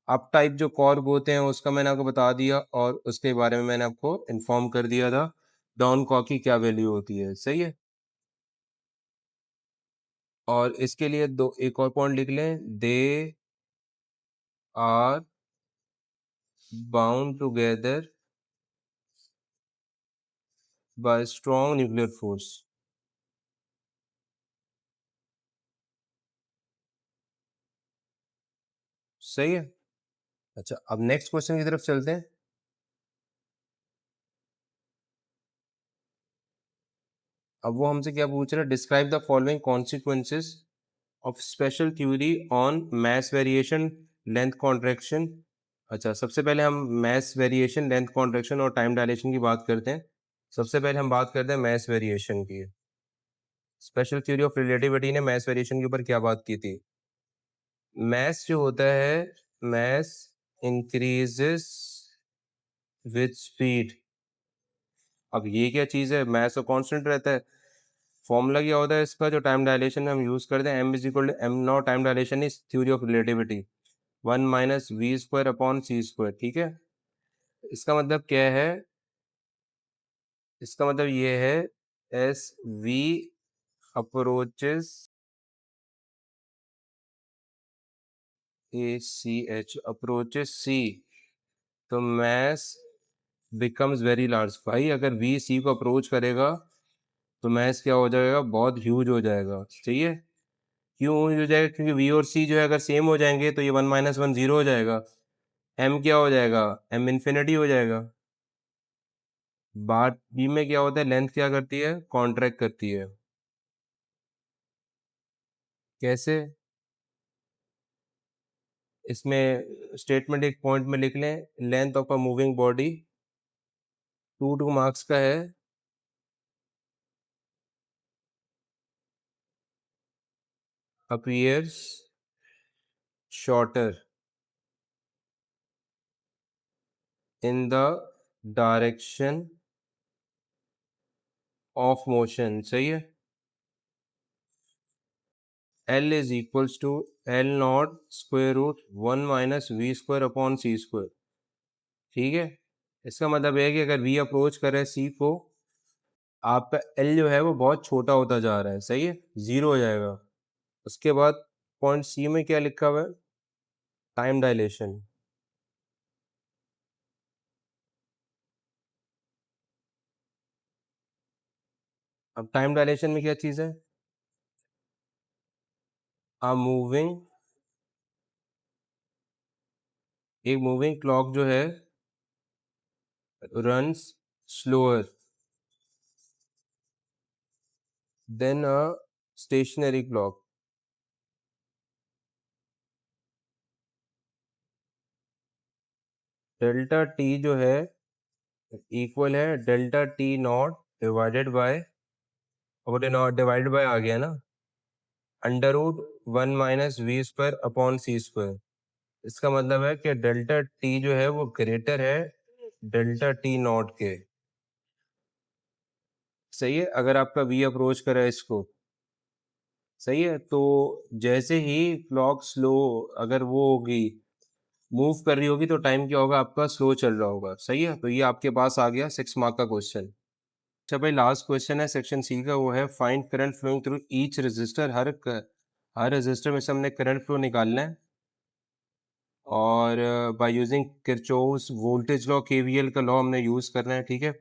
Speaker 1: अप टाइप जो कॉर्क होते हैं उसका मैंने आपको बता दिया, और उसके बारे में मैंने आपको इन्फॉर्म कर दिया था डाउन कॉर्क की क्या वैल्यू होती है। सही है, और इसके लिए दो एक और पॉइंट लिख लें, they are bound together by strong nuclear force. सही है। अच्छा, अब नेक्स्ट क्वेश्चन की तरफ चलते हैं। अब वो हमसे क्या पूछ रहा है, describe the following consequences of special theory on mass variation, length contraction. अच्छा, सबसे पहले हम मास वेरिएशन, लेंथ कॉन्ट्रैक्शन और टाइम डायलेशन की बात करते हैं। सबसे पहले हम बात करते हैं मास वेरिएशन की। स्पेशल थ्योरी ऑफ रिलेटिविटी ने मास वेरिएशन के ऊपर क्या बात की थी, मास जो होता है, मास इंक्रीजेस विद स्पीड। अब ये क्या चीज है, मास तो कांस्टेंट रहता है। फॉर्मूला क्या होता है इसका, जो टाइम डायलेशन में हम यूज करते हैं, m is equal to m naught, time dilation is theory of relativity, 1 - v² upon c²। ठीक है, इसका मतलब क्या है, इसका मतलब ये है, S V approaches ACH approaches C, तो मैस बिकम्स वेरी लार्ज। भाई अगर V C को अप्रोच करेगा तो मैस क्या हो जाएगा, बहुत ह्यूज हो जाएगा। सही है, क्यों ह्यूज हो जाएगा, क्योंकि V और C जो है अगर सेम हो जाएंगे तो ये 1 - 1 0 हो जाएगा, M क्या हो जाएगा, M इन्फिनिटी हो जाएगा। बात B में क्या होता है, लेंथ क्या करती है, कॉन्ट्रैक्ट करती है। कैसे, इसमें स्टेटमेंट एक पॉइंट में लिख लें, length of a moving body 2 marks का है, appears shorter in the direction of motion। सही है, L is equals to L0√1 - v² upon c²। ठीक है, इसका मतलब है कि अगर v अप्रोच करे c को, आपका L जो है वो बहुत छोटा होता जा रहा है। सही है, 0 हो जाएगा। उसके बाद पॉइंट C में क्या लिखा हुआ है, टाइम डायलेशन। अब टाइम डायलेशन में क्या चीज़ है, मूविंग, एक मूविंग क्लॉक जो है रन्स स्लोअर देन अ स्टेशनरी क्लॉक। डेल्टा टी जो है इक्वल है delta T not divided by, और नॉट डिवाइडेड बाय आ गया ना, under root 1 - v² upon c²। इसका मतलब है कि डेल्टा टी जो है वो ग्रेटर है डेल्टा टी नॉट के। सही है, अगर आपका v अप्रोच करे इसको, सही है, तो जैसे ही क्लॉक स्लो, अगर वो होगी, मूव कर रही होगी, तो टाइम क्या होगा आपका, स्लो चल रहा होगा। सही है, तो ये आपके पास आ गया 6 मार्क का क्वेश्चन। अच्छा भाई, लास्ट क्वेश्चन है सेक्शन सी का, वो है find current flowing through each resistor. हर रजिस्टर में से हमने करंट फ्लो निकालना है, और by using Kirchhoff's voltage law, KVL का लॉ हमने यूज करना है। ठीक है,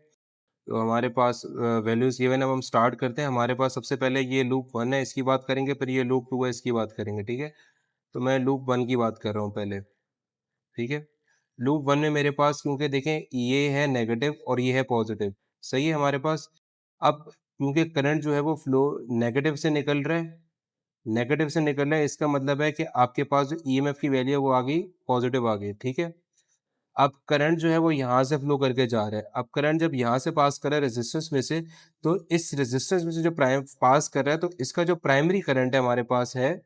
Speaker 1: तो हमारे पास वैल्यूज गिवन है। अब हम स्टार्ट करते हैं। हमारे पास सबसे पहले ये लूप 1 है, इसकी बात करेंगे, फिर ये लूप 2 है, इसकी बात करेंगे। ठीक है, तो मैं लूप 1 की बात कर रहा हूँ पहले। ठीक है, लूप 1 में मेरे पास, क्योंकि देखें ये है नेगेटिव और ये है पॉजिटिव, सही है हमारे पास। अब क्योंकि करंट जो है वो फ्लो नेगेटिव से निकल रहा है, नेगेटिव से निकल रहा है, इसका मतलब है कि आपके पास जो ईएमएफ की वैल्यू है वो आ गई पॉजिटिव आ गई। ठीक है, अब करंट जो है वो यहाँ से फ्लो करके जा रहा है। अब करंट जब यहाँ से पास कर रहा है रेजिस्टेंस में से, तो इस रेजिस्टेंस में से जो प्राइम पास कर रहा है, तो इसका जो प्राइमरी करंट है हमारे पास है,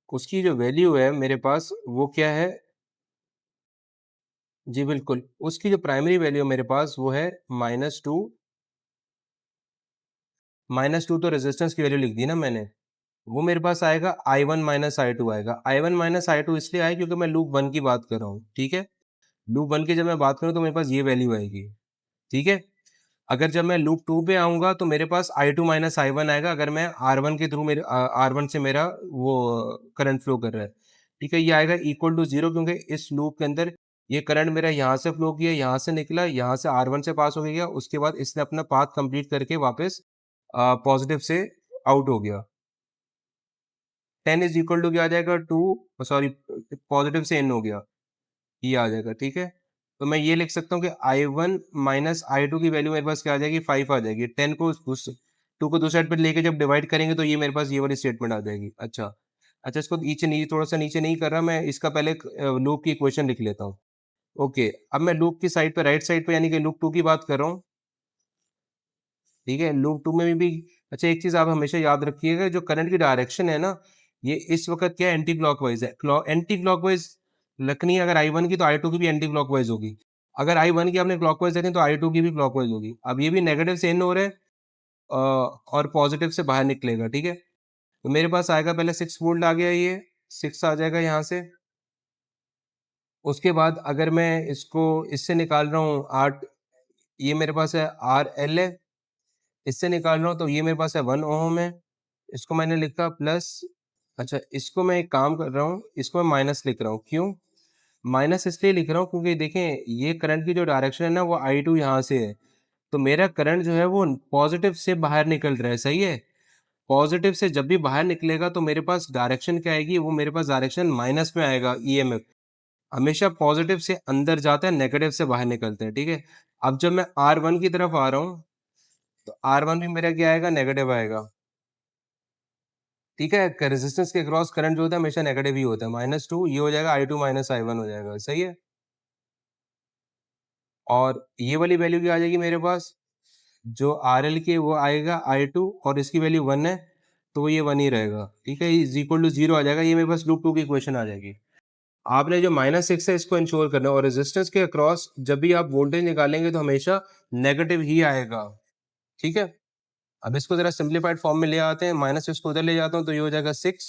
Speaker 1: उसकी जो वैल्यू है मेरे पास वो क्या है, जी बिल्कुल, उसकी जो प्राइमरी वैल्यू मेरे पास वो है -2। -2 तो रेजिस्टेंस की वैल्यू लिख दी ना मैंने, वो मेरे पास आएगा I1 - I2 आएगा। I1 - I2 इसलिए आया क्योंकि मैं लूप 1 की बात कर रहा हूँ। ठीक है, लूप 1 की जब मैं बात करूँ तो मेरे पास ये वैल्यू आएगी। ठीक है, अगर जब मैं लूप 2 पे आऊंगा तो मेरे पास I2 - I1 आएगा, अगर मैं R1 के थ्रू मेरे R1 से मेरा वो करंट फ्लो कर रहा है। ठीक है, ये आएगा इक्वल टू 0, क्योंकि इस लूप के अंदर ये करंट मेरा यहाँ से फ्लो किया, यहाँ से निकला, यहाँ से R1 से पास हो गया, उसके बाद इसने अपना पाथ कंप्लीट करके वापस पॉजिटिव से आउट हो गया। 10 इज इक्वल टू क्या आ जाएगा, 2, सॉरी, पॉजिटिव से इन हो गया, ये आ जाएगा। ठीक है, तो मैं ये लिख सकता हूँ कि I1 - I2 की वैल्यू मेरे पास क्या आ जाएगी, 5 आ जाएगी। 10 को उस 2 को दूसरे साइड पर लेके जब डिवाइड करेंगे तो ये मेरे पास ये वाली स्टेटमेंट आ जाएगी। अच्छा अच्छा, इसको नीचे नीचे थोड़ा सा नीचे नहीं कर रहा मैं, इसका पहले लूप की इक्वेशन लिख लेता हूँ। ओके, अब मैं लूप की साइड पे, राइट साइड पे, यानी कि लूप 2 की बात कर रहा हूँ। ठीक है, लूप 2 में भी अच्छा, एक चीज आप हमेशा याद रखिएगा, जो करंट की डायरेक्शन है ना, ये इस वक्त क्या एंटी क्लॉकवाइज है। एंटी क्लॉकवाइज रखनी है अगर I1 की, तो I2 की भी एंटी क्लॉकवाइज होगी। अगर I1 की आपने क्लॉकवाइज रखनी तो I2 की भी क्लॉकवाइज होगी। अब ये भी नेगेटिव से इन हो रहे हैं, और पॉजिटिव से बाहर निकलेगा। ठीक है, तो मेरे पास आएगा पहले 6 वोल्ट आ गया, ये 6 आ जाएगा यहाँ से। उसके बाद अगर मैं इसको इससे निकाल रहा हूँ 8, ये मेरे पास है RL है, इससे निकाल रहा हूँ तो ये मेरे पास है 1 ओम है, इसको मैंने लिखा प्लस। अच्छा, इसको मैं एक काम कर रहा हूँ, इसको मैं माइनस लिख रहा हूँ। क्यों माइनस इसलिए लिख रहा हूँ, क्योंकि देखें ये करंट की जो डायरेक्शन है ना, वो I2 यहाँ से है, तो मेरा करंट जो है वो पॉजिटिव से बाहर निकल रहा है। सही है, पॉजिटिव से जब भी बाहर निकलेगा तो मेरे पास डायरेक्शन क्या आएगी, वो मेरे पास डायरेक्शन माइनस में आएगा। ईएमएफ हमेशा पॉजिटिव से अंदर जाता है, नेगेटिव से बाहर निकलते हैं। ठीक है, अब जब मैं R1 की तरफ आ रहा हूँ, तो R1 भी मेरा क्या आएगा, नेगेटिव आएगा। ठीक है, रेजिस्टेंस के क्रॉस करंट जो होता है हमेशा नेगेटिव ही होता है। -2 ये हो जाएगा, I2 - I1 हो जाएगा। सही है, और ये वाली वैल्यू क्या आ जाएगी मेरे पास, जो RL के वो आएगा I2, और इसकी वैल्यू 1 है, तो ये 1 ही रहेगा। ठीक है, इज इक्वल टू 0 आ जाएगा। ये मेरे पास लूप 2 की इक्वेशन आ जाएगी। आपने जो -6 है इसको इंश्योर करना है, और रेजिस्टेंस के अक्रॉस जब भी आप वोल्टेज निकालेंगे तो हमेशा नेगेटिव ही आएगा। ठीक है, अब इसको जरा सिंप्लीफाइड फॉर्म में ले आते हैं, -6 को उधर ले जाता हूँ तो ये हो जाएगा 6।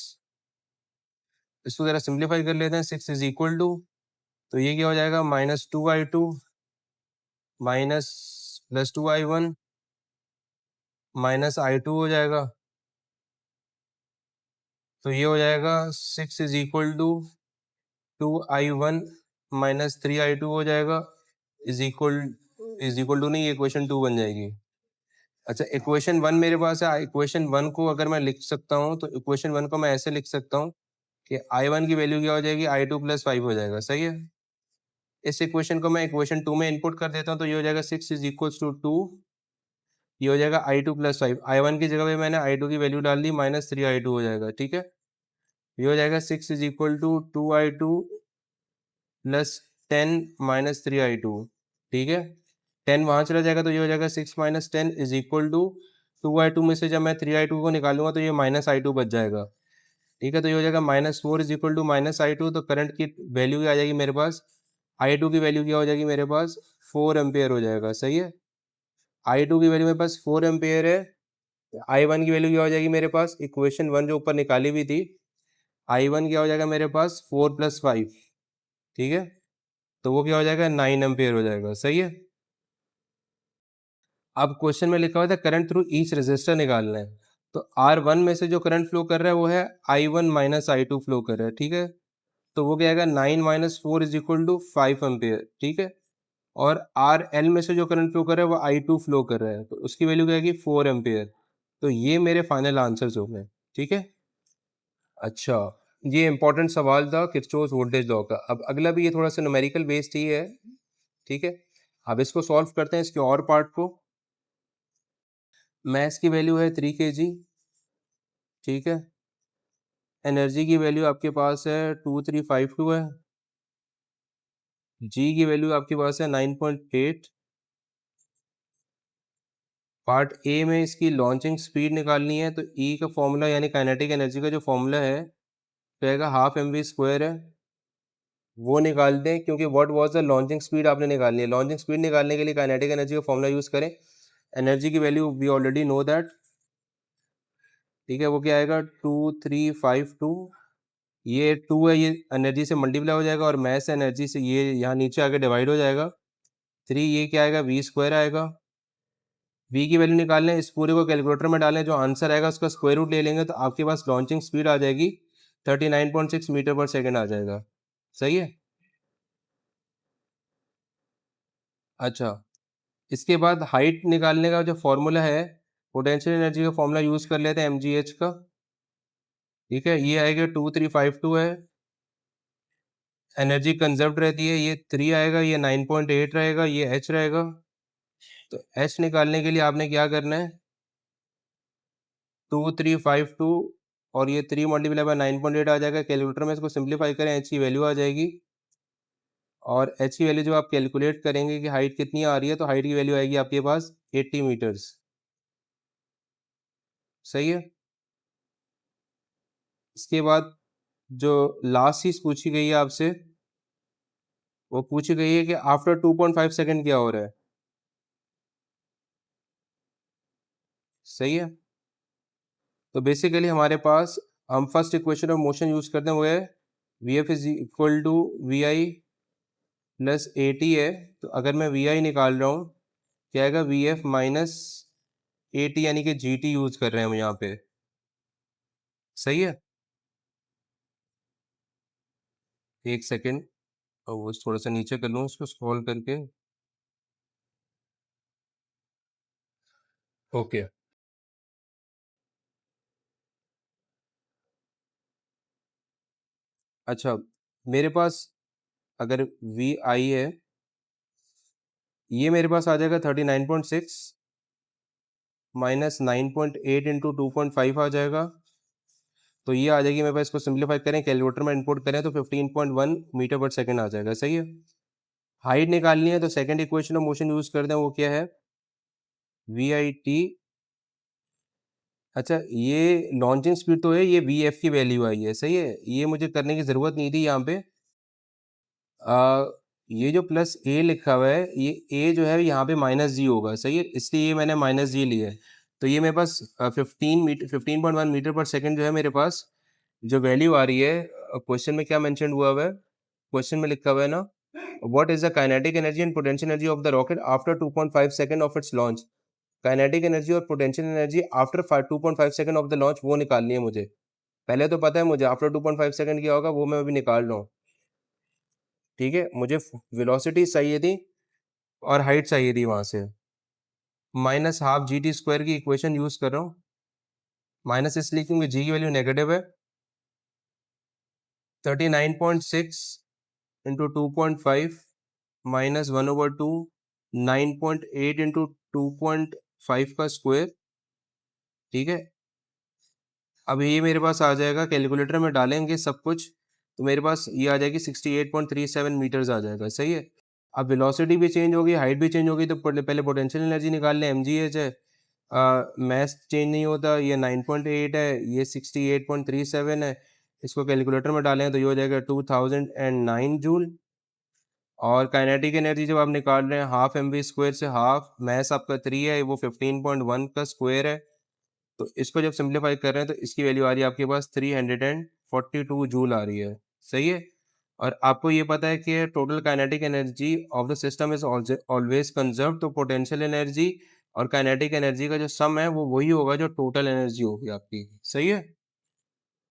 Speaker 1: इसको जरा सिंप्लीफाई कर लेते हैं, 6 इज इक्वल टू, तो ये क्या हो जाएगा, -2I2 माइनस +2I1 -I2 हो जाएगा। तो ये हो जाएगा 6 is equal to 2I1 -3I2 हो जाएगा, इज इक्वल टू नहीं, इक्वेशन 2 बन जाएगी। अच्छा, इक्वेशन 1 मेरे पास है, इक्वेशन 1 को अगर मैं लिख सकता हूँ तो इक्वेशन 1 को मैं ऐसे लिख सकता हूँ कि I1 की वैल्यू क्या हो जाएगी, I2 + 5 हो जाएगा। सही है, इस इक्वेशन को मैं इक्वेशन 2 में इनपुट कर देता हूँ, तो ये हो जाएगा 6 इज इक्वल टू 2, ये हो जाएगा I2 + 5। I1 की जगह पे मैंने I2 की वैल्यू डाल दी, -3I2 हो जाएगा। ठीक है, ये हो जाएगा 6 is equal to 2I2 + 10 minus 3i2, ठीक है। 10 वहाँ चला जाएगा तो ये हो जाएगा 6 minus 10 is equal to 2i2 में से जब मैं 3i2 को निकालूंगा तो ये माइनस i2 बच जाएगा, ठीक है। तो ये हो जाएगा -4 इज इक्वल टू -i2। तो करंट की वैल्यू क्या आ जाएगी मेरे पास, i2 की वैल्यू क्या हो जाएगी मेरे पास, 4 एम्पेयर हो जाएगा, सही है। i2 की वैल्यू मेरे पास 4 एम्पेयर है। i1 की वैल्यू क्या हो जाएगी मेरे पास, इक्वेशन 1 जो ऊपर निकाली हुई थी, i1 क्या हो जाएगा मेरे पास 4 + 5, ठीक है। तो वो क्या हो जाएगा 9 एम्पेयर हो जाएगा, सही है। अब क्वेश्चन में लिखा हुआ था करंट थ्रू ईच रेजिस्टर निकालना है। तो R1 में से जो करंट फ्लो कर रहा है वो है i1 माइनस i2 फ्लो कर रहा है, ठीक है। तो वो क्या आएगा 9 minus 4 is equal to 5 ampere, ठीक है। और RL में से जो करंट फ्लो कर रहा है वो i2 फ्लो कर रहा है, तो उसकी वैल्यू क्या आएगी 4 एम्पेयर। तो ये मेरे फाइनल आंसर्स हो गए, ठीक है। अच्छा, ये इंपॉर्टेंट सवाल था किरचॉफ वोल्टेज लॉ का। अब अगला भी ये थोड़ा सा न्यूमेरिकल बेस्ड ही है, ठीक है। अब इसको सॉल्व करते हैं इसके और पार्ट को। मैथ्स की वैल्यू है 3 kg, ठीक है। एनर्जी की वैल्यू आपके पास है 2352 है। जी की वैल्यू आपके पास है 9.8। पार्ट ए में इसकी लॉन्चिंग स्पीड निकालनी है, तो ई का फॉर्मूला यानी काइनेटिक एनर्जी का जो फॉर्मूला है तो आएगा ½ mv² है, वो निकाल दें। क्योंकि what was the launching speed आपने निकालनी है, लॉन्चिंग स्पीड निकालने के लिए काइनेटिक एनर्जी का फॉर्मूला यूज करें। एनर्जी की value we already know that, ठीक है। वो क्या आएगा 2352। ये 2 है, ये एनर्जी से मल्टीप्लाई हो जाएगा और मैस एनर्जी से ये यहाँ नीचे आके डिवाइड हो जाएगा। 3 ये क्या आएगा v² आएगा। v की वैल्यू निकालने इस पूरे को कैलकुलेटर में डालें, जो आंसर आएगा उसका स्क्वायर रूट ले लेंगे तो आपके पास लॉन्चिंग स्पीड आ जाएगी 39.6 मीटर पर सेकेंड आ जाएगा, सही है। अच्छा, इसके बाद हाइट निकालने का जो फॉर्मूला है, पोटेंशियल एनर्जी का फॉर्मूला यूज कर लेते हैं mgh का, ठीक है। ये आएगा 2352 है। एनर्जी कंजर्व रहती है, ये 3 आएगा, ये 9.8 रहेगा, ये h रहेगा। तो h निकालने के लिए आपने क्या करना है, 2352 और ये 3 मल्टीप्लाई बाय 9.8 आ जाएगा। कैलकुलेटर में इसको सिंप्लीफाई करें, h की वैल्यू आ जाएगी। और h की वैल्यू जो आप कैलकुलेट करेंगे कि हाइट कितनी आ रही है, तो हाइट की वैल्यू आएगी आपके पास 80 मीटर्स, सही है। इसके बाद जो लास्ट चीज पूछी गई है आपसे, वो पूछी गई है कि आफ्टर 2.5 सेकंड क्या हो रहा है, सही है। तो बेसिकली हमारे पास हम first equation of motion use करते हैं, वो है V F is equal to V I plus A T है। तो अगर मैं वी आई निकाल रहा हूँ, क्या आएगा V F minus A T, यानी कि जी टी यूज कर रहे हैं हम यहाँ पे, सही है। एक सेकेंड, और वो थोड़ा सा नीचे कर लूँ उसको स्क्रॉल करके। ओके, अच्छा, मेरे पास अगर वी आई है, ये मेरे पास आ जाएगा 39.6 माइनस 9.8 इंटू 2.5 आ जाएगा। तो ये आ जाएगी मेरे पास, इसको सिंप्लीफाई करें कैलकुलेटर में इनपुट करें तो 15.1 मीटर पर सेकंड आ जाएगा, सही है। हाइट निकालनी है तो second equation of motion use करते हैं, वो क्या है वी आई टी। अच्छा, ये लॉन्चिंग स्पीड तो है, ये वी एफ की वैल्यू आई है, सही है। ये मुझे करने की जरूरत नहीं थी यहाँ पे। आ, ये जो प्लस ए लिखा हुआ है, ये ए जो है यहाँ पे माइनस जी होगा, सही है, इसलिए ये मैंने माइनस जी लिया है। तो ये मेरे पास 15.1 मीटर पर सेकंड जो है मेरे पास जो वैल्यू आ रही है। क्वेश्चन में क्या मेंशन हुआ है, क्वेश्चन में लिखा हुआ है ना, what is the kinetic energy and potential energy of the rocket after 2.5 second of its launch. Kinetic energy और potential energy after 2.5 second of the launch वो निकालनी है मुझे। पहले तो पता है मुझे आफ्टर 2.5 सेकंड क्या होगा, वो मैं अभी निकाल रहा हूँ, ठीक है। मुझे वेलोसिटी चाहिए थी और हाइट चाहिए थी वहां से। -12 GT² की इक्वेशन यूज कर रहा हूँ। माइनस इसलिए क्योंकि जी की वैल्यू नेगेटिव है। 39.6 इंटू 2.5 -1/2, 9.8 इंटू 2.5 का स्क्वायर, ठीक है। अब ये मेरे पास आ जाएगा, कैलकुलेटर में डालेंगे सब कुछ। तो मेरे पास ये आ जाएगी 68.37 मीटर्स आ जाएगा, सही है। अब वेलोसिटी भी चेंज होगी, हाइट भी चेंज होगी, तो पहले पोटेंशियल एनर्जी निकाल लें, mgh है। मास चेंज नहीं होता, ये 9.8 है, ये 68.37 है। इसको कैलकुलेटर में डालें तो ये हो जाएगा 2009 जूल। और काइनेटिक एनर्जी जब आप निकाल रहे हैं हाफ एम वी स्क्वायर से हाफ, मास आपका 3 है, वो 15.1 का स्क्वायर है। तो इसको जब सिंप्लीफाई कर रहे हैं तो इसकी वैल्यू आ रही है आपके पास 342 जूल आ रही है, सही है। और आपको ये पता है कि total kinetic energy of the system is always conserve, तो पोटेंशियल एनर्जी और काइनेटिक एनर्जी का जो सम है वो वही होगा जो टोटल एनर्जी होगी आपकी, सही है।